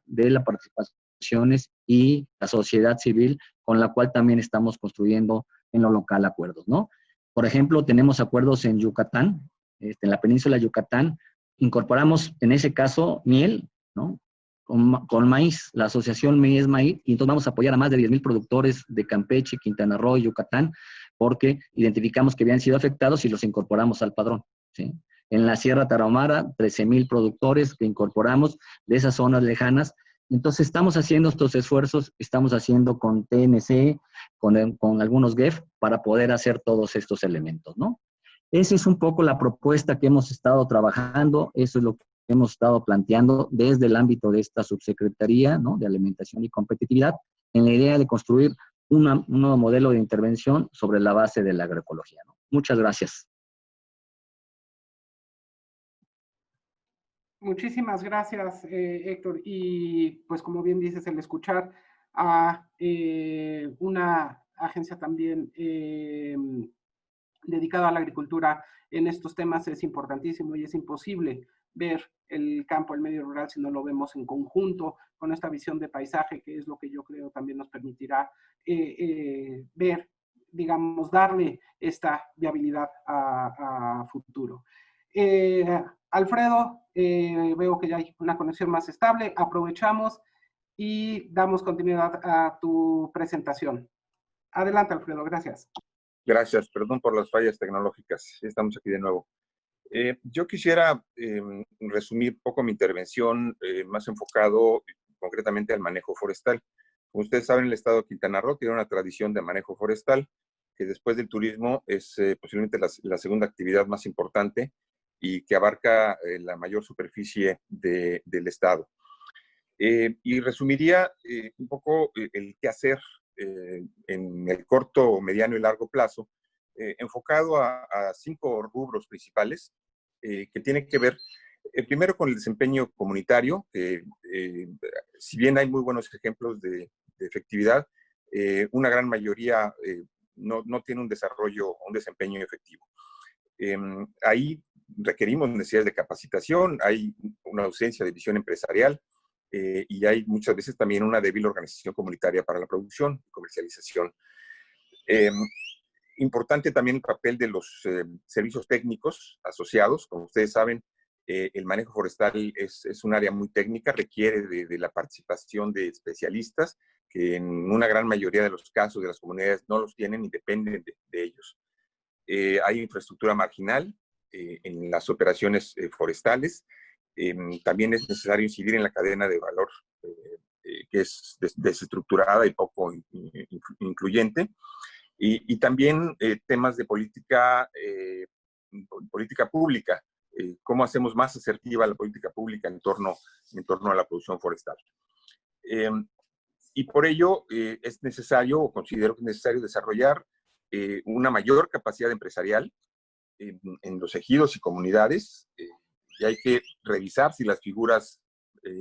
de las participaciones y la sociedad civil, con la cual también estamos construyendo en lo local acuerdos, ¿no? Por ejemplo, tenemos acuerdos en Yucatán, en la península de Yucatán, incorporamos en ese caso miel, ¿no?, con maíz, la asociación Mies Maíz, y entonces vamos a apoyar a más de 10,000 productores de Campeche, Quintana Roo y Yucatán, porque identificamos que habían sido afectados y los incorporamos al padrón, ¿sí? En la Sierra Tarahumara, 13,000 productores que incorporamos de esas zonas lejanas. Entonces, estamos haciendo estos esfuerzos, estamos haciendo con TNC, con algunos GEF, para poder hacer todos estos elementos, ¿no? Esa es un poco la propuesta que hemos estado trabajando, eso es lo que hemos estado planteando desde el ámbito de esta subsecretaría, ¿no?, de Alimentación y Competitividad, en la idea de construir un nuevo modelo de intervención sobre la base de la agroecología, ¿no? Muchas gracias. Muchísimas gracias, Héctor. Y pues como bien dices, el escuchar a una agencia también dedicada a la agricultura en estos temas es importantísimo, y es imposible ver el campo, el medio rural, si no lo vemos en conjunto con esta visión de paisaje, que es lo que yo creo también nos permitirá ver, digamos, darle esta viabilidad a futuro. Alfredo, veo que ya hay una conexión más estable. Aprovechamos y damos continuidad a tu presentación. Adelante, Alfredo, gracias. Gracias, perdón por las fallas tecnológicas. Estamos aquí de nuevo. Yo quisiera resumir un poco mi intervención, más enfocado concretamente al manejo forestal. Como ustedes saben, el estado de Quintana Roo tiene una tradición de manejo forestal, que después del turismo es posiblemente la segunda actividad más importante y que abarca la mayor superficie del estado. Y resumiría un poco el qué hacer en el corto, mediano y largo plazo, enfocado a 5 rubros principales que tienen que ver, primero, con el desempeño comunitario, que si bien hay muy buenos ejemplos de efectividad, una gran mayoría no tiene un desarrollo o un desempeño efectivo. Ahí requerimos necesidades de capacitación, hay una ausencia de visión empresarial, y hay muchas veces también una débil organización comunitaria para la producción y comercialización. Importante también el papel de los servicios técnicos asociados. Como ustedes saben, el manejo forestal es un área muy técnica, requiere de la participación de especialistas que en una gran mayoría de los casos de las comunidades no los tienen y dependen de ellos. Hay infraestructura marginal en las operaciones forestales. También es necesario incidir en la cadena de valor, que es desestructurada y poco incluyente. Y también temas de política pública. ¿Cómo hacemos más asertiva la política pública en torno a la producción forestal? Y por ello es necesario, o considero que es necesario, desarrollar una mayor capacidad empresarial en los ejidos y comunidades, y hay que revisar si las figuras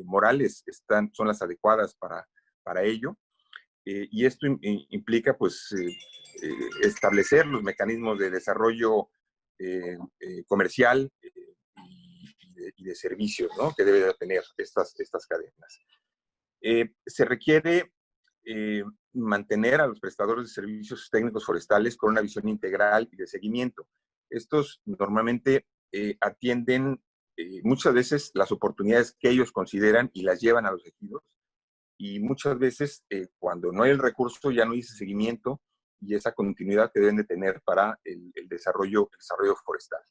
morales son las adecuadas para ello. Y esto implica, pues, establecer los mecanismos de desarrollo comercial y de servicios, ¿no?, que deben tener estas cadenas. Se requiere mantener a los prestadores de servicios técnicos forestales con una visión integral y de seguimiento. Estos normalmente atienden muchas veces las oportunidades que ellos consideran y las llevan a los ejidos, y muchas veces cuando no hay el recurso ya no hay ese seguimiento y esa continuidad que deben de tener para el desarrollo forestal.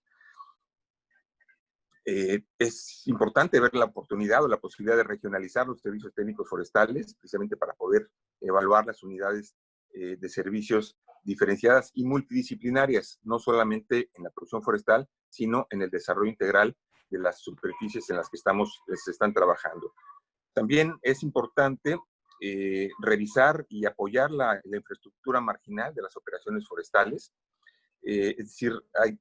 Es importante ver la oportunidad o la posibilidad de regionalizar los servicios técnicos forestales, precisamente para poder evaluar las unidades de servicios diferenciadas y multidisciplinarias, no solamente en la producción forestal, sino en el desarrollo integral de las superficies en las que se están trabajando. También es importante revisar y apoyar la infraestructura marginal de las operaciones forestales. Es decir,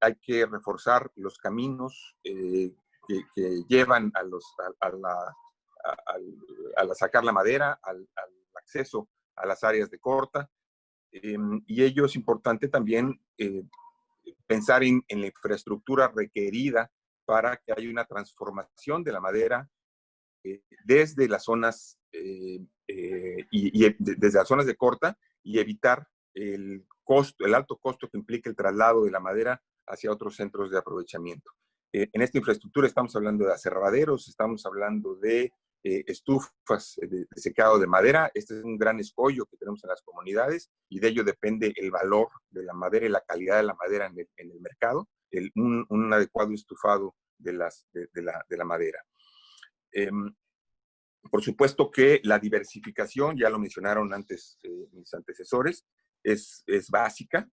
hay que reforzar los caminos que llevan a sacar la madera, al acceso a las áreas de corta. Y ello es importante también pensar en la infraestructura requerida para que haya una transformación de la madera desde las zonas desde las zonas de corta, y evitar el alto costo que implica el traslado de la madera hacia otros centros de aprovechamiento. En esta infraestructura estamos hablando de aserraderos, estamos hablando de estufas de secado de madera. Este es un gran escollo que tenemos en las comunidades, y de ello depende el valor de la madera y la calidad de la madera en el mercado, un adecuado estufado de la madera. Por supuesto que la diversificación, ya lo mencionaron antes mis antecesores, es básica.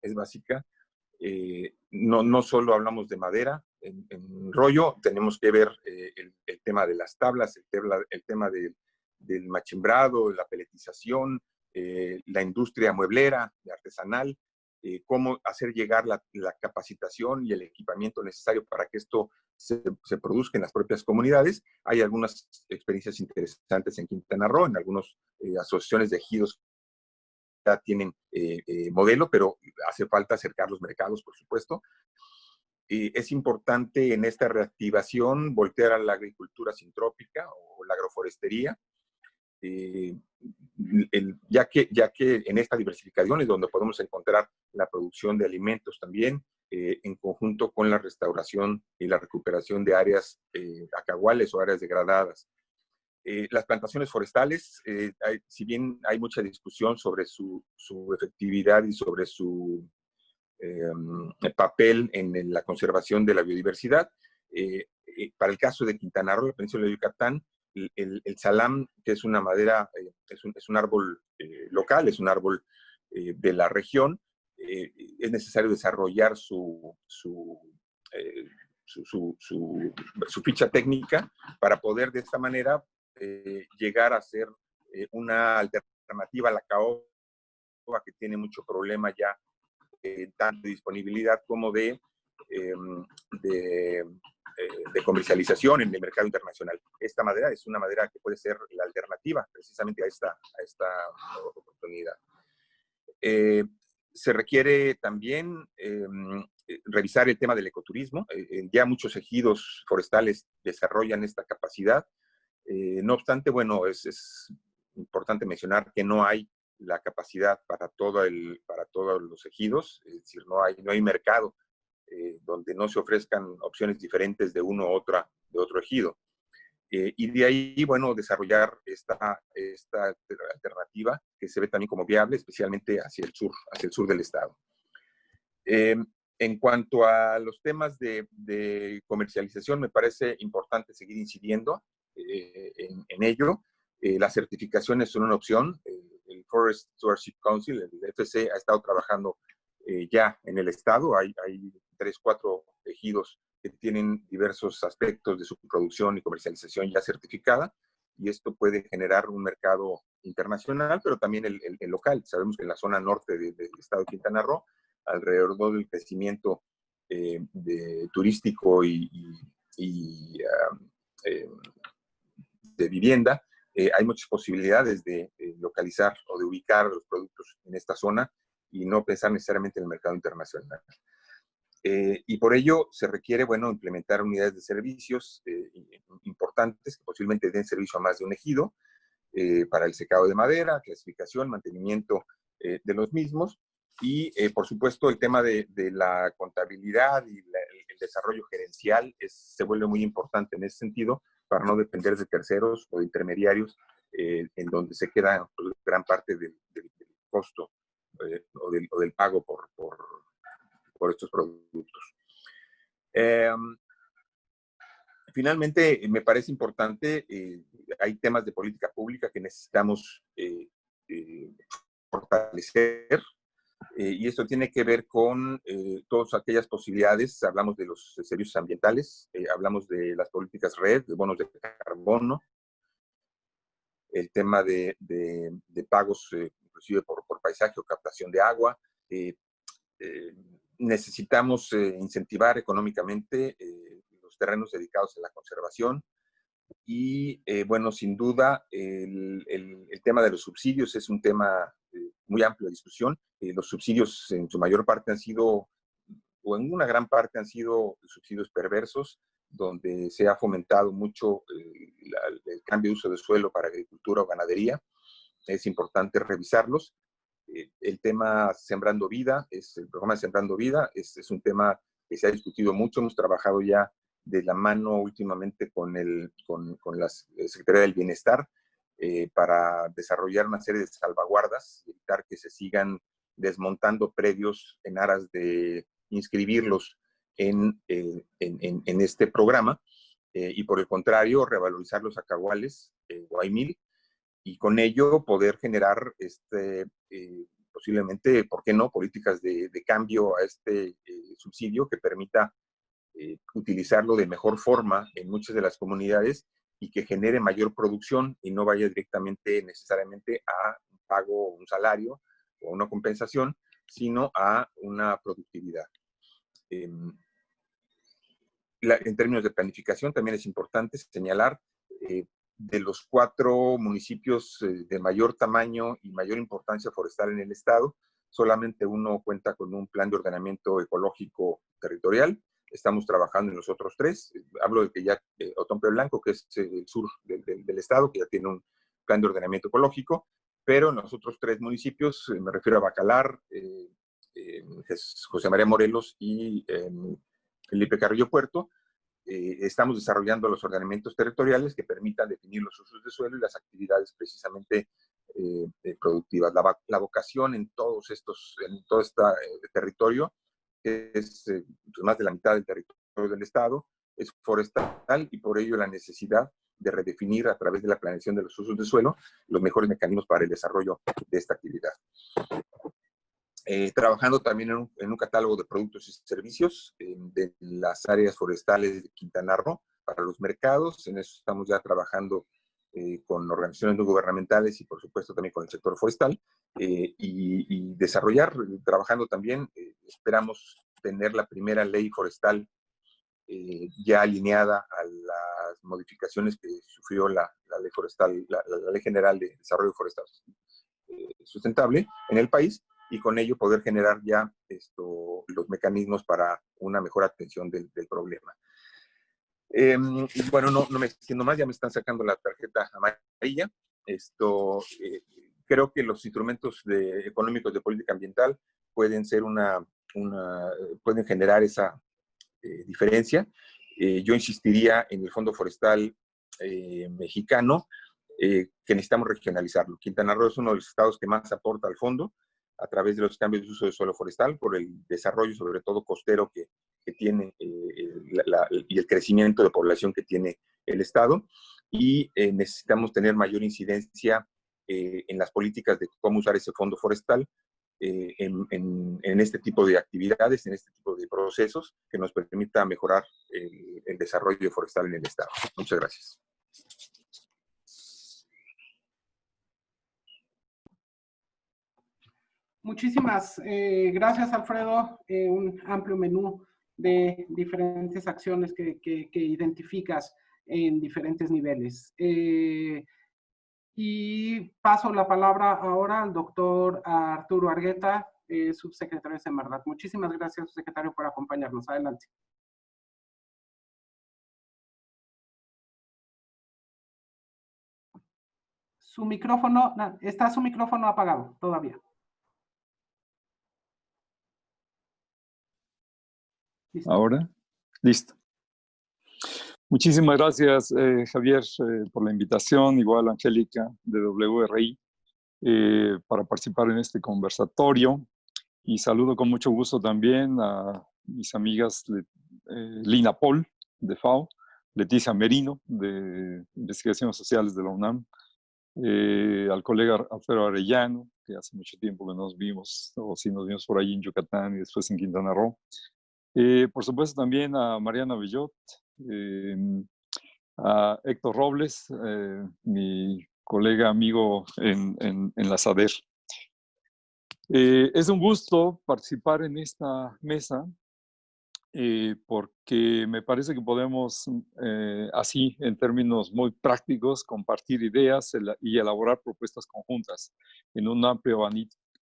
No solo hablamos de madera. En rollo tenemos que ver el tema de las tablas, el tema del machimbrado, la peletización, la industria mueblera, artesanal, cómo hacer llegar la capacitación y el equipamiento necesario para que esto se produzca en las propias comunidades. Hay algunas experiencias interesantes en Quintana Roo, en algunas asociaciones de ejidos ya tienen modelo, pero hace falta acercar los mercados, por supuesto. Es importante en esta reactivación voltear a la agricultura sintrópica o la agroforestería, ya que en esta diversificación es donde podemos encontrar la producción de alimentos también, en conjunto con la restauración y la recuperación de áreas acaguales o áreas degradadas. Las plantaciones forestales, si bien hay mucha discusión sobre su efectividad y sobre su papel en la conservación de la biodiversidad, para el caso de Quintana Roo, la península de Yucatán, el salam, que es una madera, es un árbol local, es un árbol de la región, es necesario desarrollar su ficha técnica para poder de esta manera llegar a ser una alternativa a la caoba, que tiene mucho problema ya, tanto de disponibilidad como de comercialización en el mercado internacional. Esta madera es una madera que puede ser la alternativa precisamente a esta oportunidad. Se requiere también revisar el tema del ecoturismo. Ya muchos ejidos forestales desarrollan esta capacidad. No obstante, bueno, es importante mencionar que no hay la capacidad para todos los ejidos, es decir, no hay mercado donde no se ofrezcan opciones diferentes de uno u de otro ejido. Y de ahí, bueno, desarrollar esta alternativa que se ve también como viable, especialmente hacia el sur del estado. En cuanto a los temas de comercialización, me parece importante seguir incidiendo en ello. Las certificaciones son una opción. El Forest Stewardship Council, el FC, ha estado trabajando ya en el estado. Hay 3, 4 ejidos que tienen diversos aspectos de su producción y comercialización ya certificada, y esto puede generar un mercado internacional, pero también el local. Sabemos que en la zona norte del estado de Quintana Roo, alrededor del crecimiento turístico y de vivienda, hay muchas posibilidades de localizar o de ubicar los productos en esta zona y no pensar necesariamente en el mercado internacional. Y por ello se requiere, bueno, implementar unidades de servicios importantes que posiblemente den servicio a más de un ejido, para el secado de madera, clasificación, mantenimiento de los mismos, y por supuesto el tema de la contabilidad y el desarrollo gerencial se vuelve muy importante en ese sentido, para no depender de terceros o de intermediarios, en donde se queda gran parte del costo o del pago por estos productos. Finalmente, me parece importante, hay temas de política pública que necesitamos fortalecer, y esto tiene que ver con todas aquellas posibilidades. Hablamos de los servicios ambientales, hablamos de las políticas red, de bonos de carbono, el tema de pagos inclusive por paisaje o captación de agua. Necesitamos incentivar económicamente los terrenos dedicados a la conservación. Y bueno, sin duda, el tema de los subsidios es un tema muy amplio de discusión. Los subsidios en su mayor parte han sido, o en una gran parte han sido subsidios perversos, donde se ha fomentado mucho el cambio de uso de suelo para agricultura o ganadería. Es importante revisarlos. El tema Sembrando Vida, el programa Sembrando Vida, es un tema que se ha discutido mucho. Hemos trabajado ya de la mano últimamente con la Secretaría del Bienestar para desarrollar una serie de salvaguardas, evitar que se sigan desmontando predios en aras de inscribirlos en este programa, y por el contrario, revalorizar los acahuales, Guaymil, y con ello poder generar posiblemente, ¿por qué no?, políticas de cambio a este subsidio que permita utilizarlo de mejor forma en muchas de las comunidades y que genere mayor producción y no vaya directamente necesariamente a un pago, un salario o una compensación, sino a una productividad. En términos de planificación también es importante señalar de los 4 municipios de mayor tamaño y mayor importancia forestal en el estado, solamente uno cuenta con un plan de ordenamiento ecológico territorial. Estamos trabajando en los otros 3. Hablo de que ya Otompeo Blanco, que es el sur del estado, que ya tiene un plan de ordenamiento ecológico, pero en los otros 3 municipios, me refiero a Bacalar, José María Morelos y Felipe Carrillo Puerto, estamos desarrollando los ordenamientos territoriales que permitan definir los usos de suelo y las actividades precisamente productivas. La vocación en todo este territorio, que es más de la mitad del territorio del estado, es forestal, y por ello la necesidad de redefinir a través de la planeación de los usos de suelo los mejores mecanismos para el desarrollo de esta actividad. Trabajando también en un catálogo de productos y servicios de las áreas forestales de Quintana Roo para los mercados. En eso estamos ya trabajando con organizaciones no gubernamentales y por supuesto también con el sector forestal, y trabajando también, esperamos tener la primera ley forestal ya alineada a las modificaciones que sufrió la ley forestal, la Ley General de Desarrollo Forestal Sustentable en el país, y con ello poder generar ya los mecanismos para una mejor atención del problema. Y bueno, no me extiendo más, ya me están sacando la tarjeta amarilla. Creo que los instrumentos económicos de política ambiental pueden ser pueden generar esa diferencia. Yo insistiría en el Fondo Forestal mexicano, que necesitamos regionalizarlo. Quintana Roo es uno de los estados que más aporta al fondo a través de los cambios de uso de suelo forestal, por el desarrollo, sobre todo costero, que tiene y el crecimiento de población que tiene el estado. Y necesitamos tener mayor incidencia en las políticas de cómo usar ese fondo forestal en este tipo de actividades, en este tipo de procesos que nos permita mejorar el desarrollo forestal en el estado. Muchas gracias. Muchísimas gracias, Alfredo. Un amplio menú de diferentes acciones que identificas en diferentes niveles. Y paso la palabra ahora al doctor Arturo Argueta, subsecretario de Semarnat. Muchísimas gracias, subsecretario, por acompañarnos. Adelante. Su micrófono, está su micrófono apagado todavía. ¿Listo? Ahora, listo. Muchísimas gracias, Javier, por la invitación, igual Angélica de WRI, para participar en este conversatorio. Y saludo con mucho gusto también a mis amigas Lina Paul, de FAO, Leticia Merino, de Investigaciones Sociales de la UNAM, al colega Alfredo Arellano, que hace mucho tiempo que nos vimos, o si nos vimos por ahí en Yucatán y después en Quintana Roo. Por supuesto también a Mariana Bellot, a Héctor Robles, mi colega amigo en la SADER. Es un gusto participar en esta mesa porque me parece que podemos así, en términos muy prácticos, compartir ideas y elaborar propuestas conjuntas en un amplio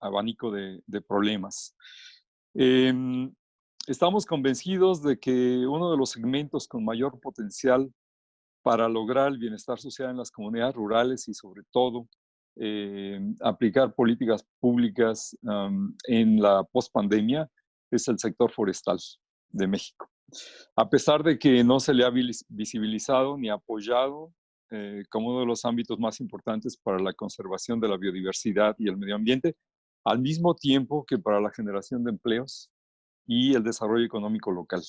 abanico de problemas. Estamos convencidos de que uno de los segmentos con mayor potencial para lograr el bienestar social en las comunidades rurales y sobre todo aplicar políticas públicas en la pospandemia es el sector forestal de México. A pesar de que no se le ha visibilizado ni apoyado como uno de los ámbitos más importantes para la conservación de la biodiversidad y el medio ambiente, al mismo tiempo que para la generación de empleos y el desarrollo económico local.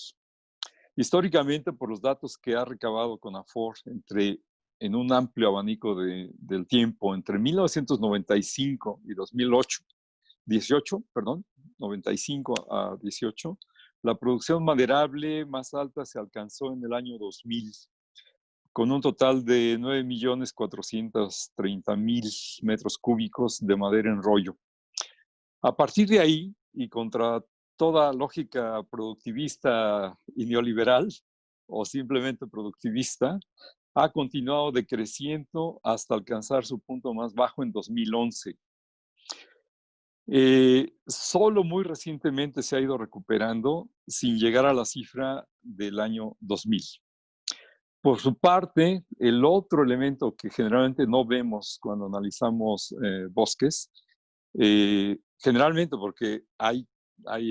Históricamente, por los datos que ha recabado CONAFOR en un amplio abanico del tiempo, entre 1995 y 95 a 18, la producción maderable más alta se alcanzó en el año 2000, con un total de 9.430.000 metros cúbicos de madera en rollo. A partir de ahí, y contra toda lógica productivista y neoliberal, o simplemente productivista, ha continuado decreciendo hasta alcanzar su punto más bajo en 2011. Solo muy recientemente se ha ido recuperando sin llegar a la cifra del año 2000. Por su parte, el otro elemento que generalmente no vemos cuando analizamos bosques, generalmente porque hay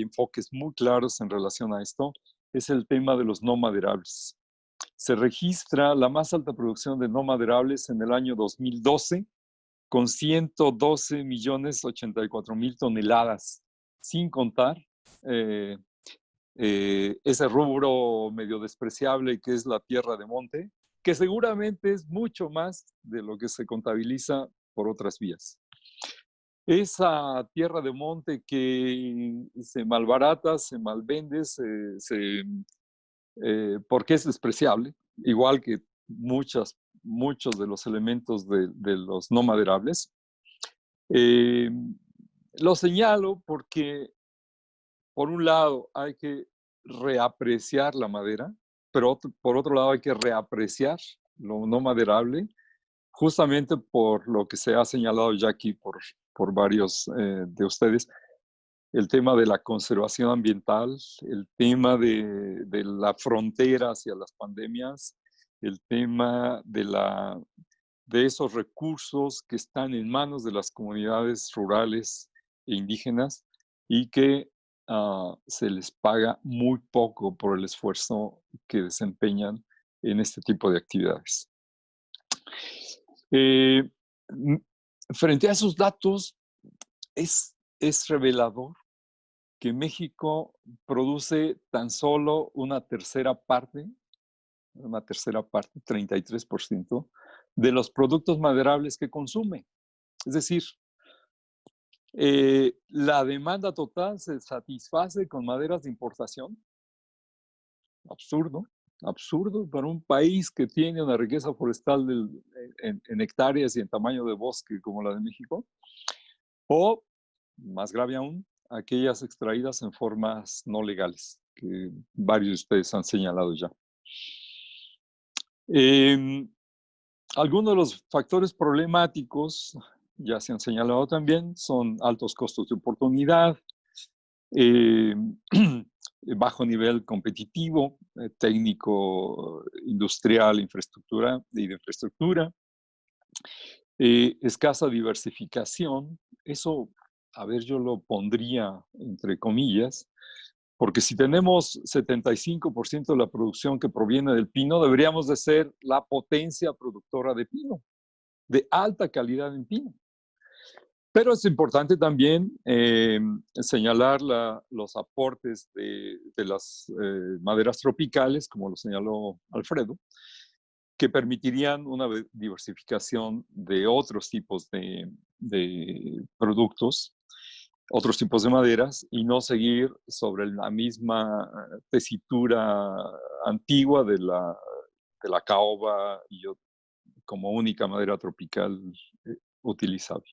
enfoques muy claros en relación a esto, es el tema de los no maderables. Se registra la más alta producción de no maderables en el año 2012, con 112.084.000 toneladas, sin contar ese rubro medio despreciable que es la tierra de monte, que seguramente es mucho más de lo que se contabiliza por otras vías. Esa tierra de monte que se malbarata, se malvende, porque es despreciable, igual que muchos de los elementos de los no maderables. Lo señalo porque, por un lado, hay que reapreciar la madera, pero por otro lado hay que reapreciar lo no maderable, justamente por lo que se ha señalado ya aquí por varios de ustedes, el tema de la conservación ambiental, el tema de la frontera hacia las pandemias, el tema de esos recursos que están en manos de las comunidades rurales e indígenas y que se les paga muy poco por el esfuerzo que desempeñan en este tipo de actividades. Frente a esos datos, es revelador que México produce tan solo una tercera parte, 33%, de los productos maderables que consume. Es decir, la demanda total se satisface con maderas de importación. Absurdo para un país que tiene una riqueza forestal en hectáreas y en tamaño de bosque como la de México. O, más grave aún, aquellas extraídas en formas no legales, que varios de ustedes han señalado ya. Algunos de los factores problemáticos, ya se han señalado también, son altos costos de oportunidad, bajo nivel competitivo, técnico, industrial, de infraestructura, escasa diversificación. Eso, a ver, yo lo pondría entre comillas, porque si tenemos 75% de la producción que proviene del pino, deberíamos de ser la potencia productora de pino, de alta calidad en pino. Pero es importante también señalar los aportes de las maderas tropicales, como lo señaló Alfredo, que permitirían una diversificación de otros tipos de productos, otros tipos de maderas, y no seguir sobre la misma tesitura antigua de la caoba como única madera tropical utilizable.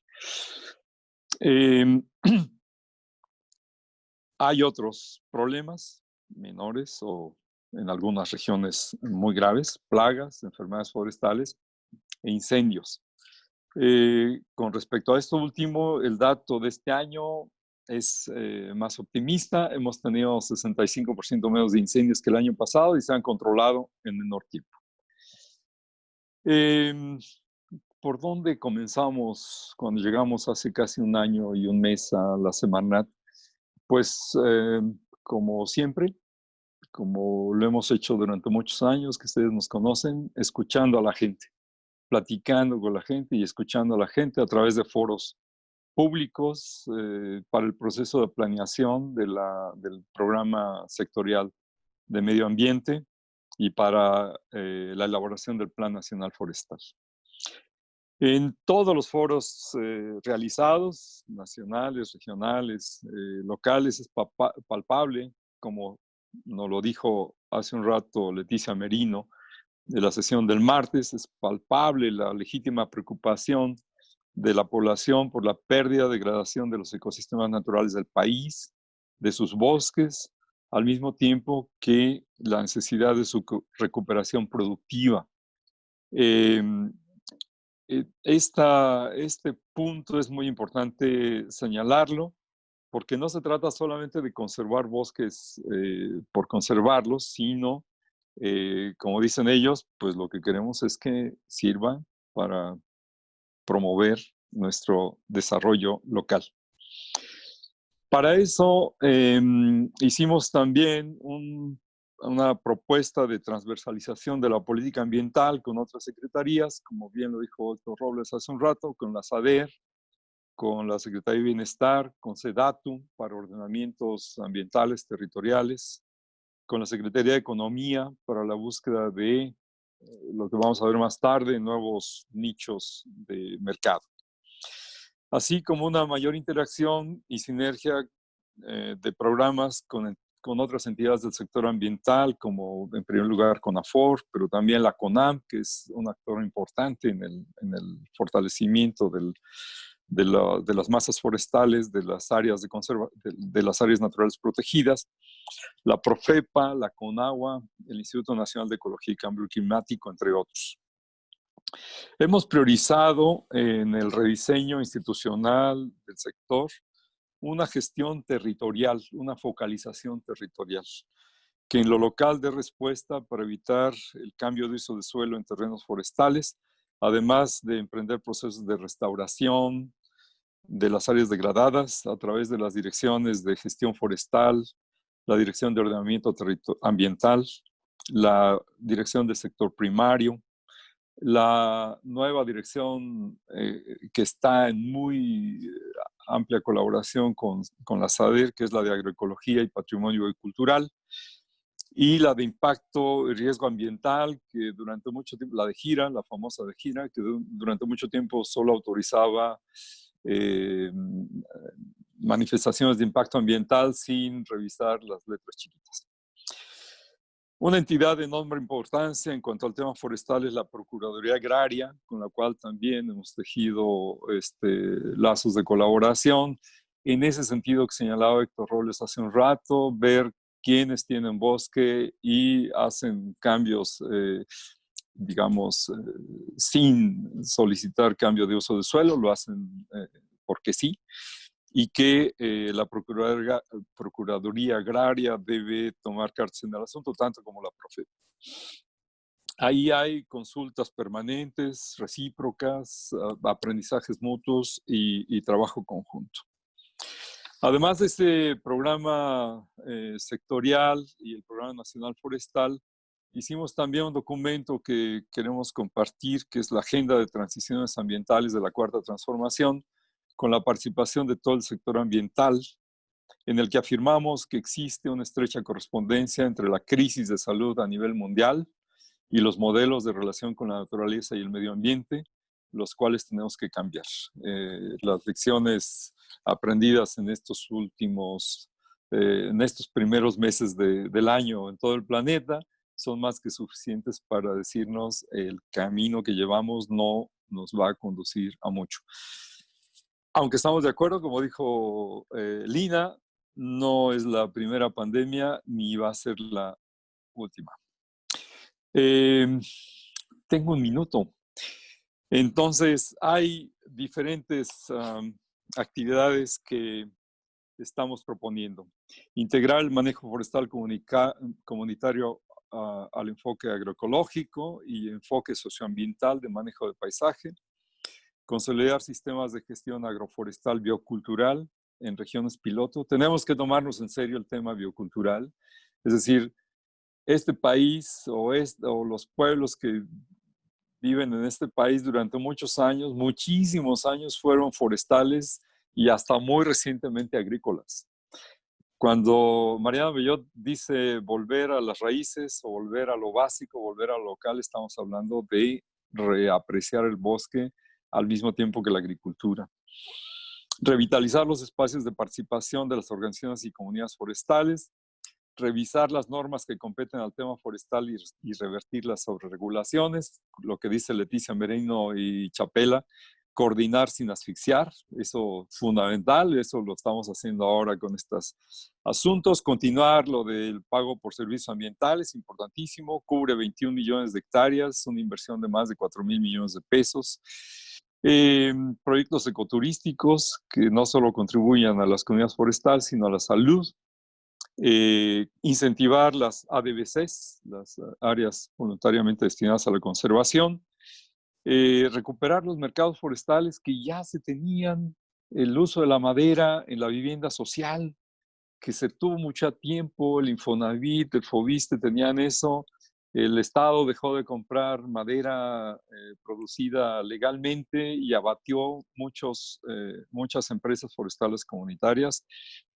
Hay otros problemas menores o en algunas regiones muy graves, plagas, enfermedades forestales e incendios. Con respecto a esto último, el dato de este año es más optimista. Hemos tenido 65% menos de incendios que el año pasado y se han controlado en menor tiempo. ¿Por dónde comenzamos cuando llegamos hace casi un año y un mes a la Semarnat? Pues como siempre, como lo hemos hecho durante muchos años, que ustedes nos conocen, escuchando a la gente, platicando con la gente y escuchando a la gente a través de foros públicos para el proceso de planeación del programa sectorial de medio ambiente y para la elaboración del Plan Nacional Forestal. En todos los foros realizados, nacionales, regionales, locales, es palpable, como nos lo dijo hace un rato Leticia Merino, de la sesión del martes, es palpable la legítima preocupación de la población por la pérdida, degradación de los ecosistemas naturales del país, de sus bosques, al mismo tiempo que la necesidad de su recuperación productiva. Este punto es muy importante señalarlo, porque no se trata solamente de conservar bosques por conservarlos, sino, como dicen ellos, pues lo que queremos es que sirvan para promover nuestro desarrollo local. Para eso hicimos también una propuesta de transversalización de la política ambiental con otras secretarías, como bien lo dijo Héctor Robles hace un rato, con la SADER, con la Secretaría de Bienestar, con SEDATU para ordenamientos ambientales territoriales, con la Secretaría de Economía para la búsqueda de lo que vamos a ver más tarde, nuevos nichos de mercado. Así como una mayor interacción y sinergia de programas con otras entidades del sector ambiental, como en primer lugar CONAFOR, pero también la CONAM, que es un actor importante en el fortalecimiento de las masas forestales, de las áreas de las áreas naturales protegidas, la PROFEPA, la CONAGUA, el Instituto Nacional de Ecología y Cambio Climático, entre otros. Hemos priorizado en el rediseño institucional del sector una gestión territorial, una focalización territorial, que en lo local dé respuesta para evitar el cambio de uso de suelo en terrenos forestales, además de emprender procesos de restauración de las áreas degradadas a través de las direcciones de gestión forestal, la dirección de ordenamiento ambiental, la dirección del sector primario, la nueva dirección que está en muy amplia colaboración con la SADER, que es la de Agroecología y Patrimonio Cultural, y la de Impacto y Riesgo Ambiental, que durante mucho tiempo, la de GIRA, la famosa de GIRA, que durante mucho tiempo solo autorizaba manifestaciones de impacto ambiental sin revisar las letras chiquitas. Una entidad de enorme importancia en cuanto al tema forestal es la Procuraduría Agraria, con la cual también hemos tejido lazos de colaboración. En ese sentido que señalaba Héctor Robles hace un rato, ver quiénes tienen bosque y hacen cambios, sin solicitar cambio de uso de suelo, lo hacen porque sí. Y que la Procuraduría Agraria debe tomar cartas en el asunto, tanto como la PROFEPA. Ahí hay consultas permanentes, recíprocas, aprendizajes mutuos y trabajo conjunto. Además de este programa sectorial y el Programa Nacional Forestal, hicimos también un documento que queremos compartir, que es la Agenda de Transiciones Ambientales de la Cuarta Transformación, con la participación de todo el sector ambiental, en el que afirmamos que existe una estrecha correspondencia entre la crisis de salud a nivel mundial y los modelos de relación con la naturaleza y el medio ambiente, los cuales tenemos que cambiar. Las lecciones aprendidas en estos primeros meses del año en todo el planeta son más que suficientes para decirnos el camino que llevamos no nos va a conducir a mucho. Aunque estamos de acuerdo, como dijo Lina, no es la primera pandemia ni va a ser la última. Tengo un minuto. Entonces, hay diferentes actividades que estamos proponiendo. Integrar el manejo forestal comunitario al enfoque agroecológico y enfoque socioambiental de manejo de paisaje. Consolidar sistemas de gestión agroforestal biocultural en regiones piloto. Tenemos que tomarnos en serio el tema biocultural. Es decir, este país o los pueblos que viven en este país durante muchos años, muchísimos años, fueron forestales y hasta muy recientemente agrícolas. Cuando Mariana Bellot dice volver a las raíces o volver a lo básico, volver a lo local, estamos hablando de reapreciar el bosque al mismo tiempo que la agricultura. Revitalizar los espacios de participación de las organizaciones y comunidades forestales, revisar las normas que competen al tema forestal y revertir las sobreregulaciones, lo que dice Leticia Merino y Chapela, coordinar sin asfixiar, eso es fundamental, eso lo estamos haciendo ahora con estos asuntos. Continuar lo del pago por servicios ambientales, importantísimo, cubre 21 millones de hectáreas, una inversión de más de 4,000 millones de pesos. Proyectos ecoturísticos que no solo contribuyan a las comunidades forestales, sino a la salud. Incentivar las ADVCs, las áreas voluntariamente destinadas a la conservación. Recuperar los mercados forestales que ya se tenían, el uso de la madera en la vivienda social, que se tuvo mucho tiempo, el Infonavit, el Fobiste tenían eso, el Estado dejó de comprar madera producida legalmente y abatió muchas empresas forestales comunitarias.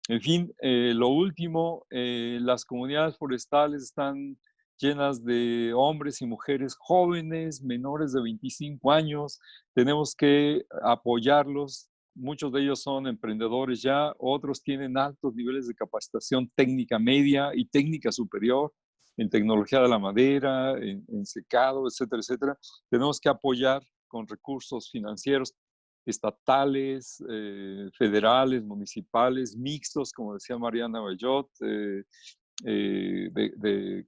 En fin, lo último, las comunidades forestales están llenas de hombres y mujeres jóvenes, menores de 25 años. Tenemos que apoyarlos. Muchos de ellos son emprendedores ya, otros tienen altos niveles de capacitación técnica media y técnica superior en tecnología de la madera, en secado, etcétera, etcétera. Tenemos que apoyar con recursos financieros estatales, federales, municipales, mixtos, como decía Mariana Bellot,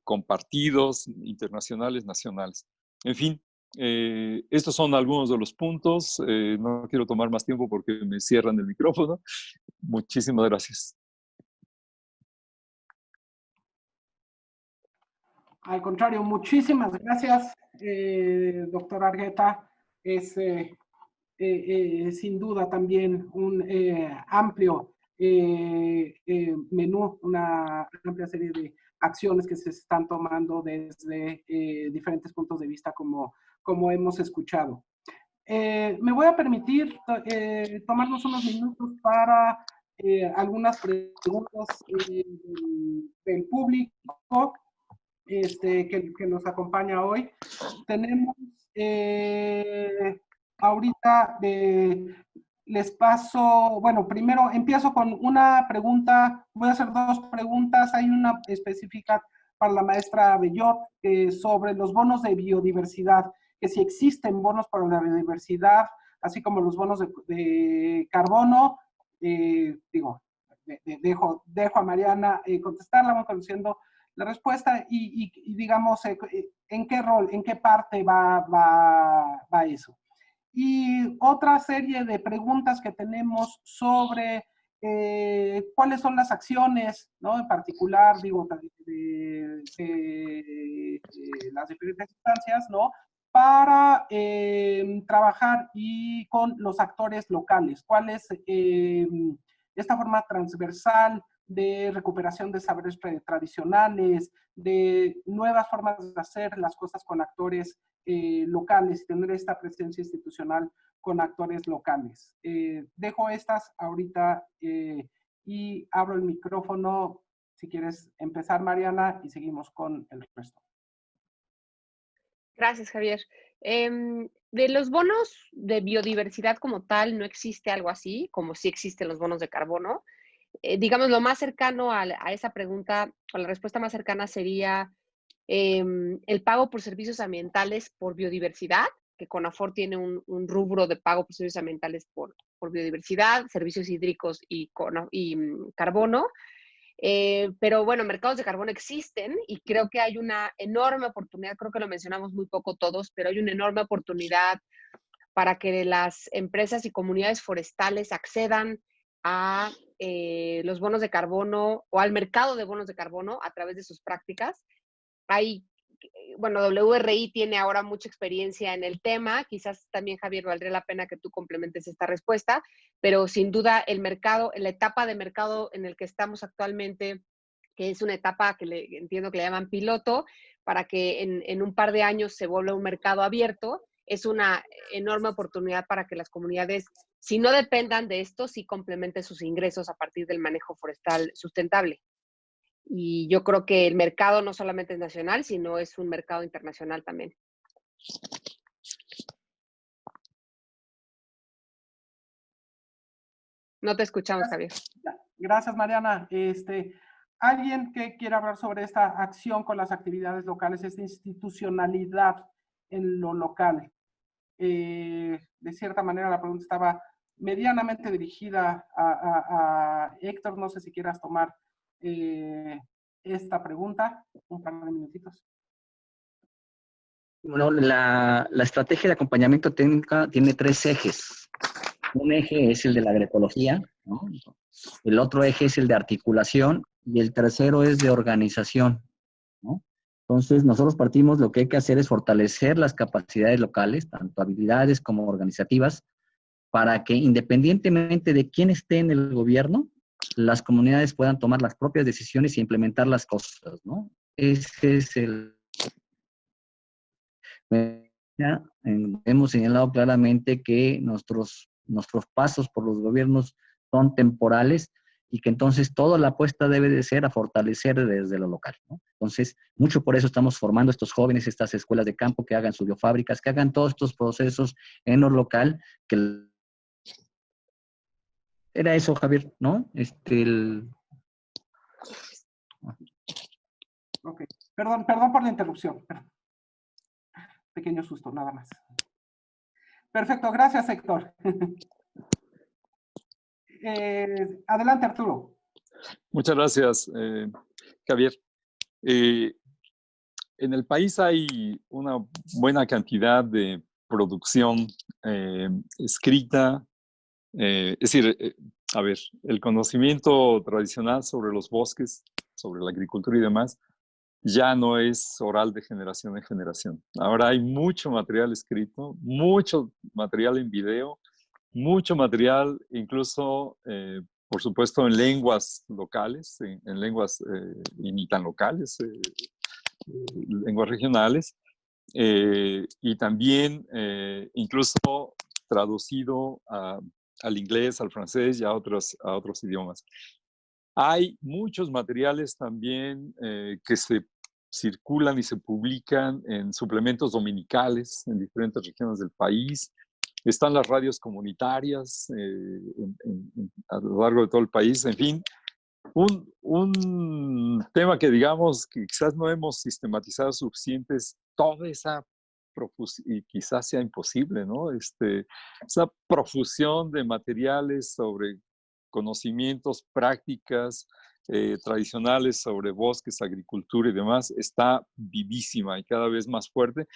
compartidos, internacionales, nacionales. En fin, estos son algunos de los puntos. No quiero tomar más tiempo porque me cierran el micrófono. Muchísimas gracias. Al contrario, muchísimas gracias, doctor Argueta. Es sin duda también un amplio menú, una amplia serie de acciones que se están tomando desde diferentes puntos de vista, como hemos escuchado. Me voy a permitir tomarnos unos minutos para algunas preguntas del público que nos acompaña hoy. Tenemos ahorita, les paso, bueno, primero empiezo con una pregunta, voy a hacer dos preguntas. Hay una específica para la maestra Bellot sobre los bonos de biodiversidad, que si existen bonos para la biodiversidad, así como los bonos de carbono. Dejo a Mariana contestarla, vamos conociendo la respuesta y digamos en qué rol, en qué parte va eso. Y otra serie de preguntas que tenemos sobre cuáles son las acciones, ¿no? En particular, digo, de las diferentes instancias, ¿no? Para trabajar y con los actores locales. ¿Cuál es esta forma transversal de recuperación de saberes tradicionales, de nuevas formas de hacer las cosas con actores locales, tener esta presencia institucional con actores locales? Dejo estas ahorita y abro el micrófono si quieres empezar, Mariana, y seguimos con el resto. Gracias, Javier. De los bonos de biodiversidad como tal, no existe algo así, como sí existen los bonos de carbono. Digamos, lo más cercano a esa pregunta, o la respuesta más cercana sería el pago por servicios ambientales por biodiversidad, que CONAFOR tiene un rubro de pago por servicios ambientales por biodiversidad, servicios hídricos y carbono. Pero bueno, mercados de carbono existen y creo que hay una enorme oportunidad, creo que lo mencionamos muy poco todos, pero hay una enorme oportunidad para que las empresas y comunidades forestales accedan a los bonos de carbono o al mercado de bonos de carbono a través de sus prácticas. Bueno, WRI tiene ahora mucha experiencia en el tema, quizás también, Javier, valdría la pena que tú complementes esta respuesta, pero sin duda el mercado, la etapa de mercado en el que estamos actualmente, que es una etapa que entiendo que le llaman piloto, para que en un par de años se vuelva un mercado abierto, es una enorme oportunidad para que las comunidades, si no dependan de esto, sí complementen sus ingresos a partir del manejo forestal sustentable. Y yo creo que el mercado no solamente es nacional, sino es un mercado internacional también. No te escuchamos, Javier. Gracias, Mariana. ¿Alguien que quiera hablar sobre esta acción con las actividades locales, esta institucionalidad en lo local? De cierta manera, la pregunta estaba medianamente dirigida a Héctor. No sé si quieras tomar esta pregunta, un par de minutitos. Bueno, la estrategia de acompañamiento técnico tiene 3 ejes. Un eje es el de la agroecología, ¿no? El otro eje es el de articulación y el tercero es de organización, ¿no? Entonces, nosotros partimos, lo que hay que hacer es fortalecer las capacidades locales, tanto habilidades como organizativas, para que independientemente de quién esté en el gobierno, las comunidades puedan tomar las propias decisiones y implementar las cosas, ¿no? Ese es el... Hemos señalado claramente que nuestros pasos por los gobiernos son temporales y que entonces toda la apuesta debe de ser a fortalecer desde lo local, ¿no? Entonces, mucho por eso estamos formando estos jóvenes, estas escuelas de campo, que hagan sus biofábricas, que hagan todos estos procesos en lo local, que era eso, Javier, ¿no? Ok, perdón por la interrupción. Pequeño susto, nada más. Perfecto, gracias, Héctor. Adelante, Arturo. Muchas gracias, Javier. En el país hay una buena cantidad de producción escrita. Es decir, a ver, el conocimiento tradicional sobre los bosques, sobre la agricultura y demás, ya no es oral de generación en generación. Ahora hay mucho material escrito, mucho material en video, mucho material incluso, por supuesto, en lenguas locales, en lenguas ni tan locales, lenguas regionales, y también incluso traducido al inglés, al francés y a otros idiomas. Hay muchos materiales también que se circulan y se publican en suplementos dominicales en diferentes regiones del país. Están las radios comunitarias a lo largo de todo el país. En fin, un tema que digamos que quizás no hemos sistematizado suficiente es toda esa y quizás sea imposible, ¿no? Esa profusión de materiales sobre conocimientos, prácticas tradicionales sobre bosques, agricultura y demás, está vivísima y cada vez más fuerte.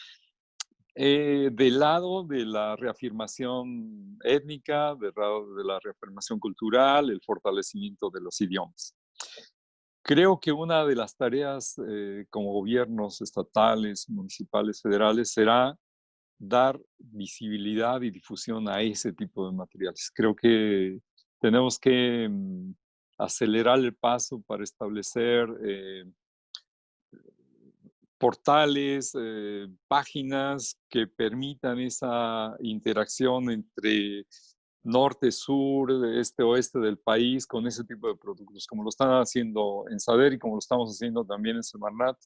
del lado de la reafirmación étnica, del lado de la reafirmación cultural, el fortalecimiento de los idiomas. Creo que una de las tareas como gobiernos estatales, municipales, federales, será dar visibilidad y difusión a ese tipo de materiales. Creo que tenemos que acelerar el paso para establecer portales, páginas que permitan esa interacción entre norte, sur, este, oeste del país con ese tipo de productos, como lo están haciendo en SADER y como lo estamos haciendo también en Semarnat,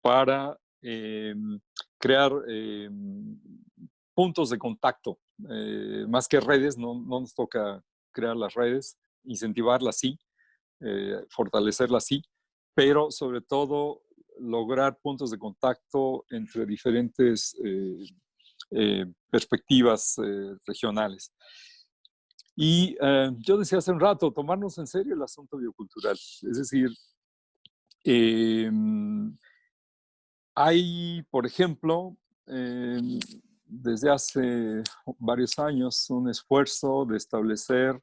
para crear puntos de contacto. Más que redes, no nos toca crear las redes, incentivarlas sí, fortalecerlas sí, pero sobre todo lograr puntos de contacto entre diferentes perspectivas regionales. Y yo decía hace un rato, tomarnos en serio el asunto biocultural. Es decir, hay, por ejemplo, desde hace varios años un esfuerzo de establecer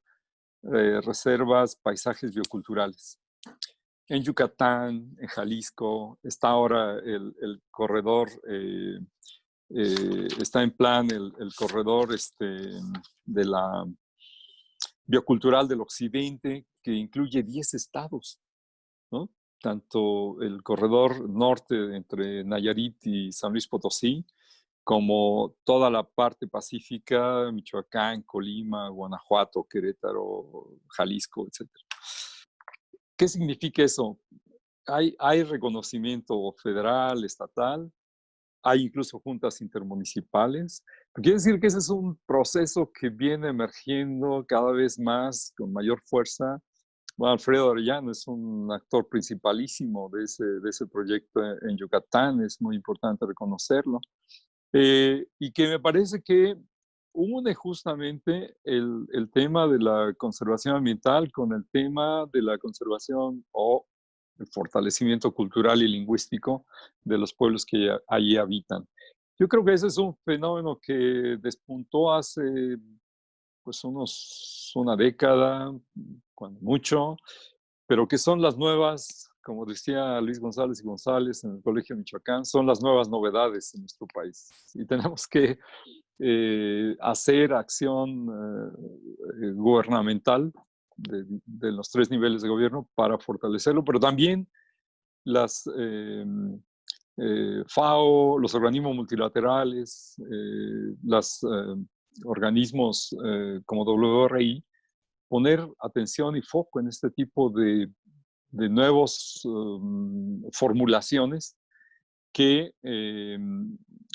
reservas, paisajes bioculturales. En Yucatán, en Jalisco, está ahora el corredor, está en plan el corredor de la biocultural del occidente, que incluye 10 estados, ¿no? Tanto el corredor norte entre Nayarit y San Luis Potosí, como toda la parte pacífica, Michoacán, Colima, Guanajuato, Querétaro, Jalisco, etc. ¿Qué significa eso? Hay reconocimiento federal, estatal, hay incluso juntas intermunicipales. Quiere decir que ese es un proceso que viene emergiendo cada vez más, con mayor fuerza. Bueno, Alfredo Arellano es un actor principalísimo de ese proyecto en Yucatán, es muy importante reconocerlo. Y que me parece que une justamente el tema de la conservación ambiental con el tema de la conservación o el fortalecimiento cultural y lingüístico de los pueblos que allí habitan. Yo creo que ese es un fenómeno que despuntó hace pues una década, cuando mucho, pero que son las nuevas, como decía Luis González y González en el Colegio de Michoacán, son las nuevas novedades en nuestro país. Y tenemos que hacer acción gubernamental de los 3 niveles de gobierno para fortalecerlo, pero también las FAO, los organismos multilaterales, los organismos como WRI, poner atención y foco en este tipo de nuevas formulaciones que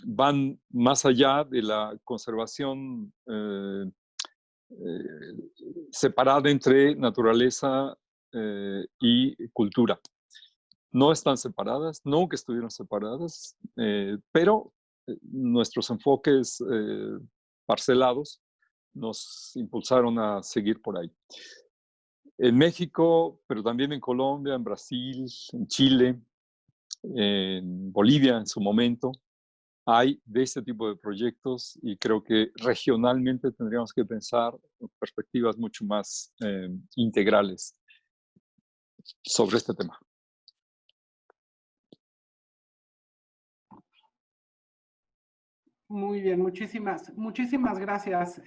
van más allá de la conservación separada entre naturaleza y cultura. No están separadas, nunca estuvieron separadas, pero nuestros enfoques parcelados nos impulsaron a seguir por ahí. En México, pero también en Colombia, en Brasil, en Chile, en Bolivia en su momento, hay de este tipo de proyectos y creo que regionalmente tendríamos que pensar en perspectivas mucho más integrales sobre este tema. Muy bien, muchísimas gracias,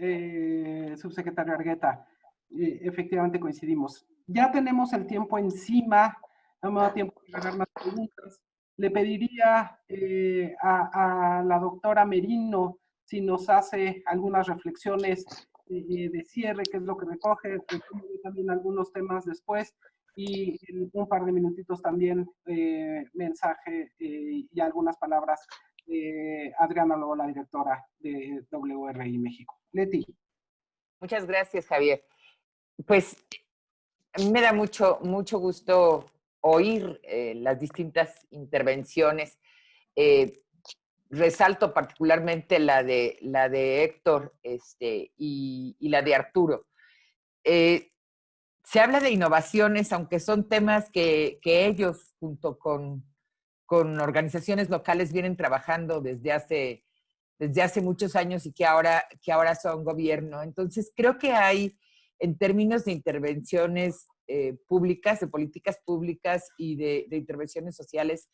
subsecretario Argueta. Efectivamente coincidimos. Ya tenemos el tiempo encima, no me da tiempo de agarrar más preguntas. Le pediría a la doctora Merino si nos hace algunas reflexiones de cierre, qué es lo que recoge, también algunos temas después, y un par de minutitos también mensaje y algunas palabras. Adriana Lobo, la directora de WRI México. Leti. Muchas gracias, Javier. Pues a mí me da mucho gusto oír las distintas intervenciones. Resalto particularmente la de Héctor y la de Arturo. Se habla de innovaciones, aunque son temas que ellos, junto con organizaciones locales, vienen trabajando desde hace desde hace muchos años y que ahora son gobierno. Entonces, creo que hay, en términos de intervenciones públicas, de políticas públicas y de intervenciones sociales,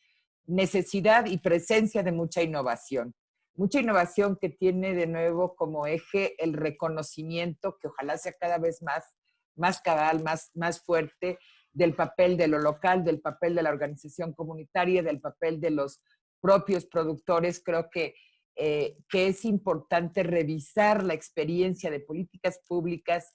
necesidad y presencia de mucha innovación. Mucha innovación que tiene de nuevo como eje el reconocimiento, que ojalá sea cada vez más cabal, más fuerte, del papel de lo local, del papel de la organización comunitaria, del papel de los propios productores. Creo que es importante revisar la experiencia de políticas públicas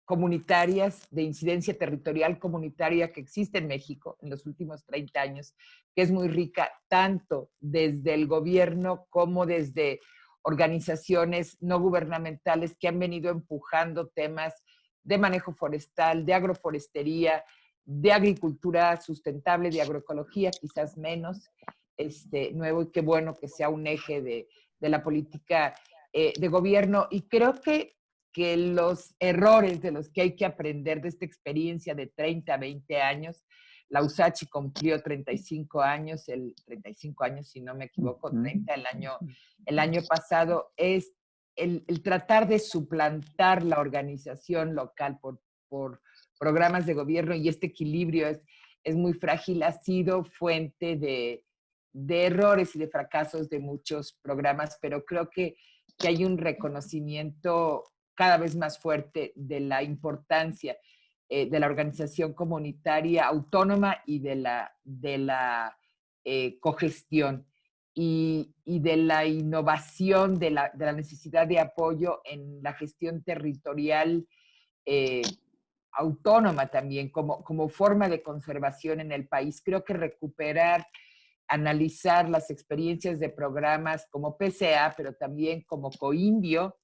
comunitarias, de incidencia territorial comunitaria que existe en México en los últimos 30 años, que es muy rica tanto desde el gobierno como desde organizaciones no gubernamentales que han venido empujando temas de manejo forestal, de agroforestería, de agricultura sustentable, de agroecología, quizás menos nuevo, y qué bueno que sea un eje de la política de gobierno. Y creo que los errores de los que hay que aprender de esta experiencia de 30, 20 años, la USACHI cumplió 35 años, 35 años si no me equivoco, 30 el año pasado, es el tratar de suplantar la organización local por programas de gobierno, y este equilibrio es muy frágil, ha sido fuente de errores y de fracasos de muchos programas, pero creo que hay un reconocimiento cada vez más fuerte de la importancia de la organización comunitaria autónoma y de la cogestión y de la innovación, de la necesidad de apoyo en la gestión territorial autónoma también, como forma de conservación en el país. Creo que recuperar, analizar las experiencias de programas como PCA, pero también como Coindio,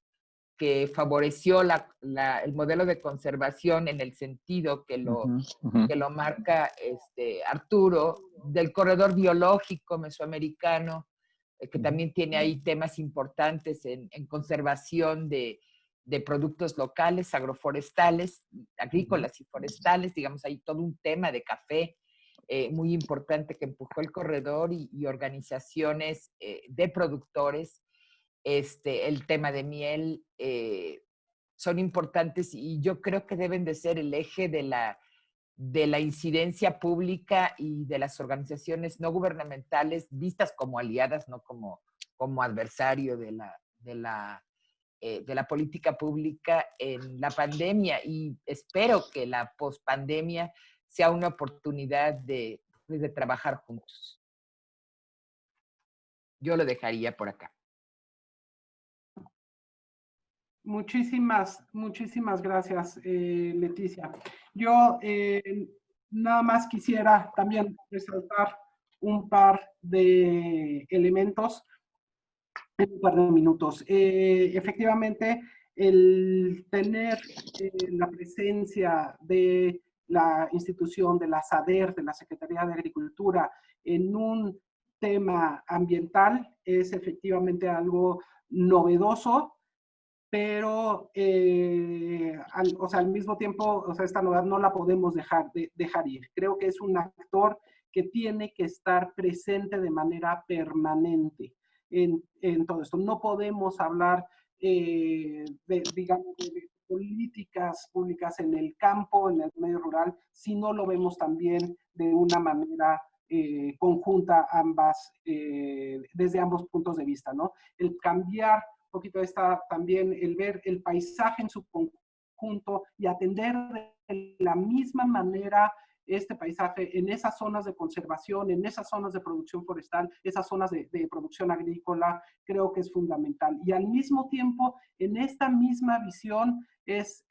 que favoreció el modelo de conservación en el sentido que lo marca Arturo, del corredor biológico mesoamericano, que también tiene ahí temas importantes en conservación de productos locales, agroforestales, agrícolas y forestales. Digamos, hay todo un tema de café muy importante que empujó el corredor y organizaciones de productores. El tema de miel, son importantes, y yo creo que deben de ser el eje de la incidencia pública y de las organizaciones no gubernamentales vistas como aliadas, no como adversario de la política pública en la pandemia. Y espero que la pospandemia sea una oportunidad de trabajar juntos. Yo lo dejaría por acá. Muchísimas gracias, Leticia. Yo nada más quisiera también resaltar un par de elementos en un par de minutos. Efectivamente, el tener la presencia de la institución, de la SADER, de la Secretaría de Agricultura, en un tema ambiental es efectivamente algo novedoso, pero al mismo tiempo, esta novedad no la podemos dejar ir. Creo que es un actor que tiene que estar presente de manera permanente en todo esto. No podemos hablar digamos, de políticas públicas en el campo, en el medio rural, si no lo vemos también de una manera conjunta desde ambos puntos de vista, ¿no? El cambiar un poquito también el ver el paisaje en su conjunto y atender de la misma manera este paisaje en esas zonas de conservación, en esas zonas de producción forestal, esas zonas de producción agrícola, creo que es fundamental. Y al mismo tiempo, en esta misma visión es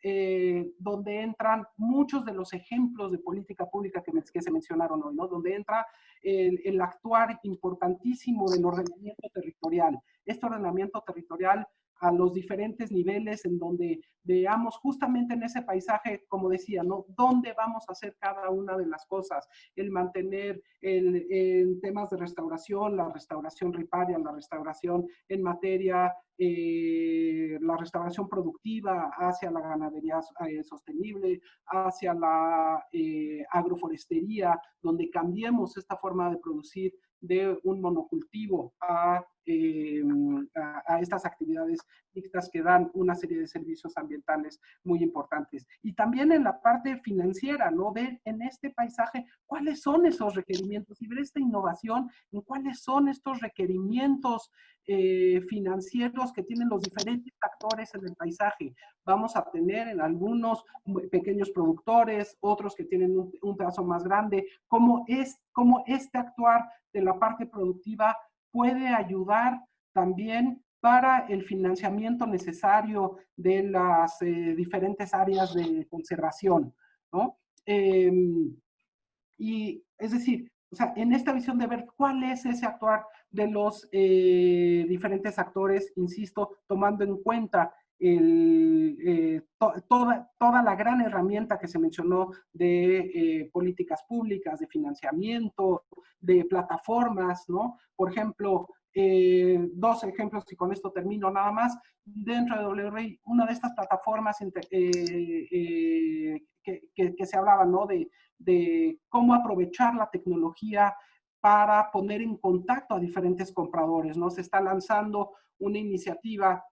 donde entran muchos de los ejemplos de política pública que se mencionaron hoy, ¿no? Donde entra el actuar importantísimo del ordenamiento territorial. Este ordenamiento territorial a los diferentes niveles, en donde veamos justamente en ese paisaje, como decía, ¿no? ¿Dónde vamos a hacer cada una de las cosas? El mantener en temas de restauración, la restauración riparia, la restauración en materia, la restauración productiva hacia la ganadería sostenible, hacia la agroforestería, donde cambiemos esta forma de producir de un monocultivo a estas actividades mixtas que dan una serie de servicios ambientales muy importantes. Y también en la parte financiera, ¿no? Ver en este paisaje cuáles son esos requerimientos y ver esta innovación en cuáles son estos requerimientos financieros que tienen los diferentes actores en el paisaje. Vamos a tener en algunos pequeños productores, otros que tienen un pedazo más grande, cómo este actuar de la parte productiva puede ayudar también para el financiamiento necesario de las diferentes áreas de conservación, ¿no? Y es decir, o sea, en esta visión de ver cuál es ese actuar de los diferentes actores, insisto, tomando en cuenta toda la gran herramienta que se mencionó de políticas públicas, de financiamiento, de plataformas, ¿no? Por ejemplo, dos ejemplos y con esto termino nada más. Dentro de WRI, una de estas plataformas que se hablaba, ¿no? De cómo aprovechar la tecnología para poner en contacto a diferentes compradores, ¿no? Se está lanzando una iniciativa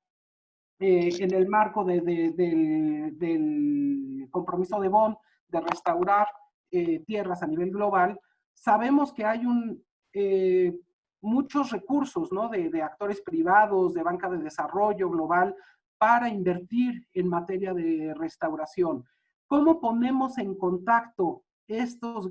en el marco del compromiso de Bonn de restaurar tierras a nivel global. Sabemos que hay muchos recursos, ¿no? de actores privados, de banca de desarrollo global, para invertir en materia de restauración. ¿Cómo ponemos en contacto estos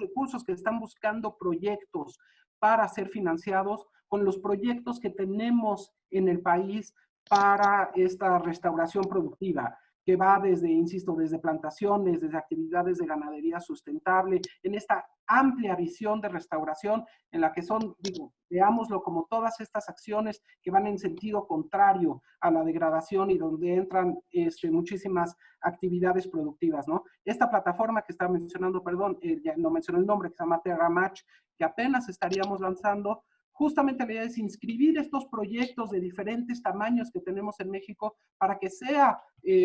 recursos que están buscando proyectos para ser financiados con los proyectos que tenemos en el país para esta restauración productiva, que va desde, insisto, desde plantaciones, desde actividades de ganadería sustentable, en esta amplia visión de restauración en la que son, digo, veámoslo como todas estas acciones que van en sentido contrario a la degradación y donde entran muchísimas actividades productivas, ¿no? Esta plataforma que estaba mencionando, perdón, ya no mencioné el nombre, que se llama Terra Match, que apenas estaríamos lanzando, justamente la idea es inscribir estos proyectos de diferentes tamaños que tenemos en México para que sea,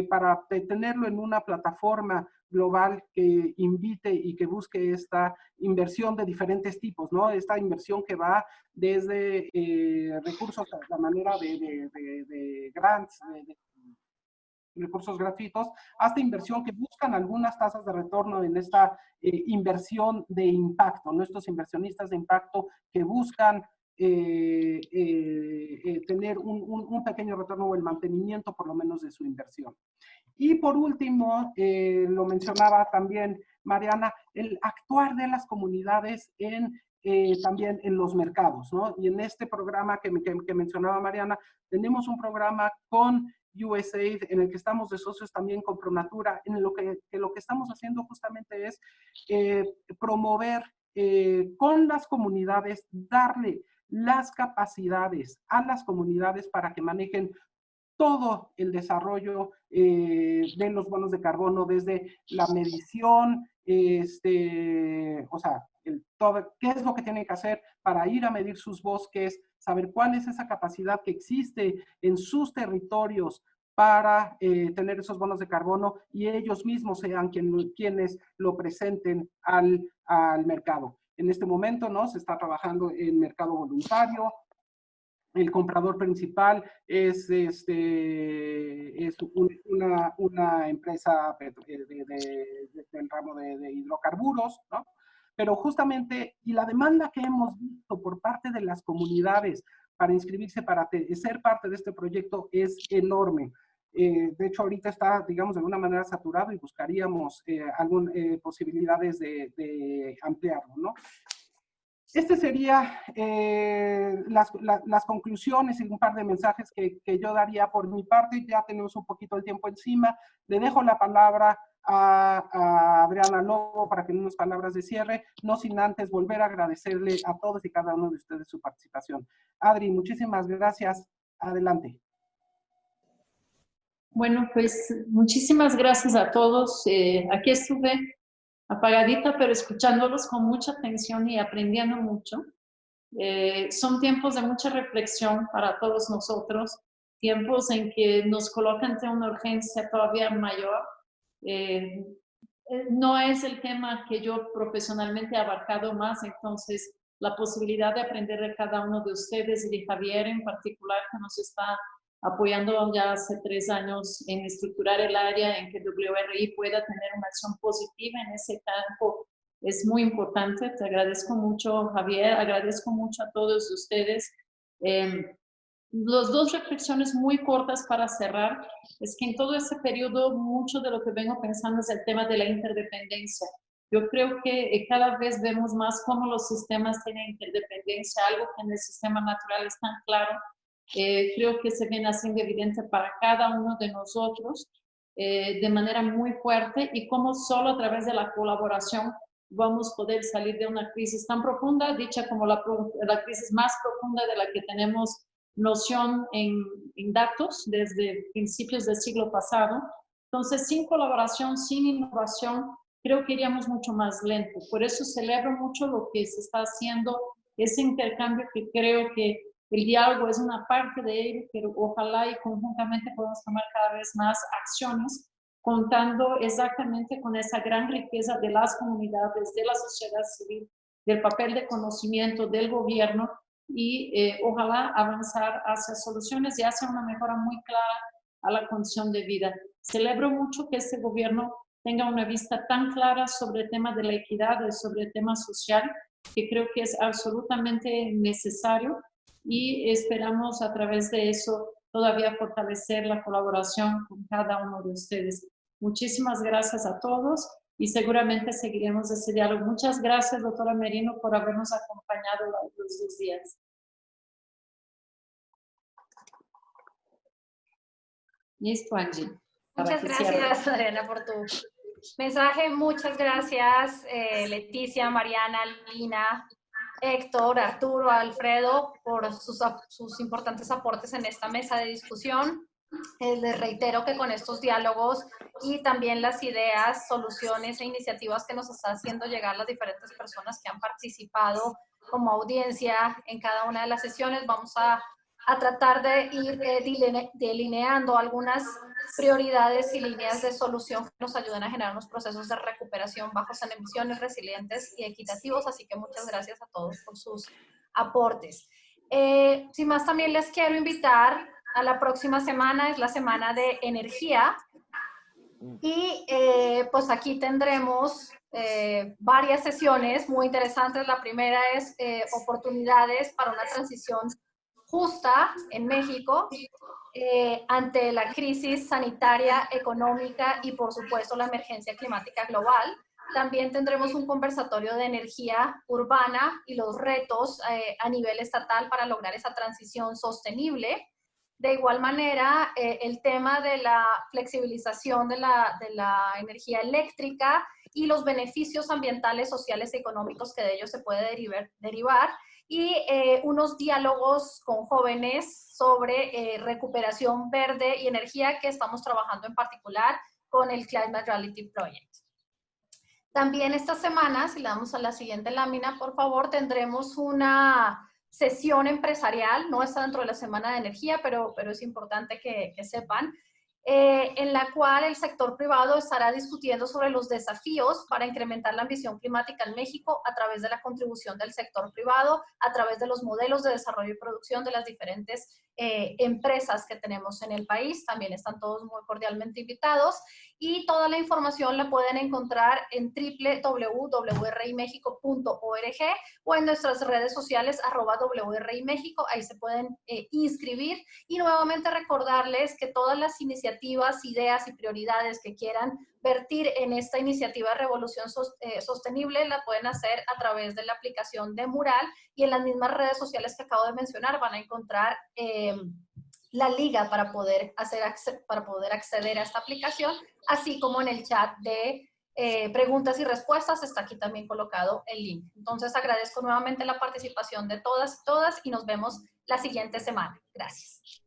para tenerlo en una plataforma global que invite y que busque esta inversión de diferentes tipos, ¿no? Esta inversión que va desde recursos a la manera de grants, recursos gratuitos, hasta inversión que buscan algunas tasas de retorno en esta inversión de impacto, ¿no? Estos inversionistas de impacto que buscan tener un pequeño retorno o el mantenimiento por lo menos de su inversión. Y por último, lo mencionaba también Mariana, el actuar de las comunidades también en los mercados, ¿no? Y en este programa que mencionaba Mariana, tenemos un programa con USAID en el que estamos de socios también con Pronatura, en lo que estamos haciendo justamente es promover con las comunidades, darle las capacidades a las comunidades para que manejen todo el desarrollo de los bonos de carbono, desde la medición, o sea, qué es lo que tienen que hacer para ir a medir sus bosques, saber cuál es esa capacidad que existe en sus territorios para tener esos bonos de carbono y ellos mismos sean quienes lo presenten al mercado. En este momento, ¿no? Se está trabajando en mercado voluntario. El comprador principal es una empresa del ramo de hidrocarburos, ¿no? Pero justamente, y la demanda que hemos visto por parte de las comunidades para inscribirse, para ser parte de este proyecto es enorme. De hecho, ahorita está, digamos, de alguna manera saturado y buscaríamos posibilidades de ampliarlo, ¿no? Este sería las conclusiones y un par de mensajes que yo daría por mi parte. Ya tenemos un poquito el tiempo encima. Le dejo la palabra a Adriana Lobo para que en unas palabras de cierre, no sin antes volver a agradecerle a todos y cada uno de ustedes su participación. Adri, muchísimas gracias. Adelante. Bueno, pues muchísimas gracias a todos. Aquí estuve apagadita, pero escuchándolos con mucha atención y aprendiendo mucho. Son tiempos de mucha reflexión para todos nosotros, tiempos en que nos colocan ante una urgencia todavía mayor. No es el tema que yo profesionalmente he abarcado más, entonces la posibilidad de aprender de cada uno de ustedes y de Javier en particular, que nos está apoyando ya hace 3 años en estructurar el área en que WRI pueda tener una acción positiva en ese campo. Es muy importante. Te agradezco mucho, Javier. Agradezco mucho a todos ustedes. Las 2 reflexiones muy cortas para cerrar es que en todo ese periodo mucho de lo que vengo pensando es el tema de la interdependencia. Yo creo que cada vez vemos más cómo los sistemas tienen interdependencia, algo que en el sistema natural es tan claro. Creo que se viene haciendo evidente para cada uno de nosotros de manera muy fuerte, y cómo solo a través de la colaboración vamos a poder salir de una crisis tan profunda, dicha como la crisis más profunda de la que tenemos noción en datos desde principios del siglo pasado. Entonces, sin colaboración, sin innovación, creo que iríamos mucho más lento. Por eso celebro mucho lo que se está haciendo, ese intercambio, que creo que el diálogo es una parte de ello, pero ojalá y conjuntamente podamos tomar cada vez más acciones, contando exactamente con esa gran riqueza de las comunidades, de la sociedad civil, del papel de conocimiento del gobierno, y ojalá avanzar hacia soluciones y hacia una mejora muy clara a la condición de vida. Celebro mucho que este gobierno tenga una vista tan clara sobre el tema de la equidad, sobre el tema social, que creo que es absolutamente necesario, y esperamos a través de eso todavía fortalecer la colaboración con cada uno de ustedes. Muchísimas gracias a todos y seguramente seguiremos ese diálogo. Muchas gracias, doctora Merino, por habernos acompañado los 2 días. Listo, Angie. Muchas gracias, Adriana, por tu mensaje. Muchas gracias, Leticia, Mariana, Lina, Héctor, Arturo, Alfredo, por sus importantes aportes en esta mesa de discusión. Les reitero que con estos diálogos y también las ideas, soluciones e iniciativas que nos están haciendo llegar las diferentes personas que han participado como audiencia en cada una de las sesiones, vamos a tratar de ir delineando algunas prioridades y líneas de solución que nos ayuden a generar unos procesos de recuperación bajos en emisiones, resilientes y equitativos. Así que muchas gracias a todos por sus aportes. Sin más, también les quiero invitar a la próxima semana, es la semana de energía, y pues aquí tendremos varias sesiones muy interesantes. La primera es oportunidades para una transición justa en México ante la crisis sanitaria, económica y por supuesto la emergencia climática global. También tendremos un conversatorio de energía urbana y los retos a nivel estatal para lograr esa transición sostenible. De igual manera, el tema de la flexibilización de la energía eléctrica y los beneficios ambientales, sociales y económicos que de ello se puede derivar, y unos diálogos con jóvenes sobre recuperación verde y energía, que estamos trabajando en particular con el Climate Reality Project. También esta semana, si le damos a la siguiente lámina, por favor, tendremos una sesión empresarial. No está dentro de la semana de energía, pero es importante que sepan, en la cual el sector privado estará discutiendo sobre los desafíos para incrementar la ambición climática en México a través de la contribución del sector privado, a través de los modelos de desarrollo y producción de las diferentes empresas que tenemos en el país. También están todos muy cordialmente invitados, y toda la información la pueden encontrar en www.wrimexico.org o en nuestras redes sociales @WRIMéxico. Ahí se pueden inscribir, y nuevamente recordarles que todas las iniciativas, ideas y prioridades que quieran vertir en esta iniciativa de Revolución Sostenible la pueden hacer a través de la aplicación de Mural, y en las mismas redes sociales que acabo de mencionar van a encontrar la liga para poder acceder a esta aplicación, así como en el chat de preguntas y respuestas está aquí también colocado el link. Entonces agradezco nuevamente la participación de todas y nos vemos la siguiente semana. Gracias.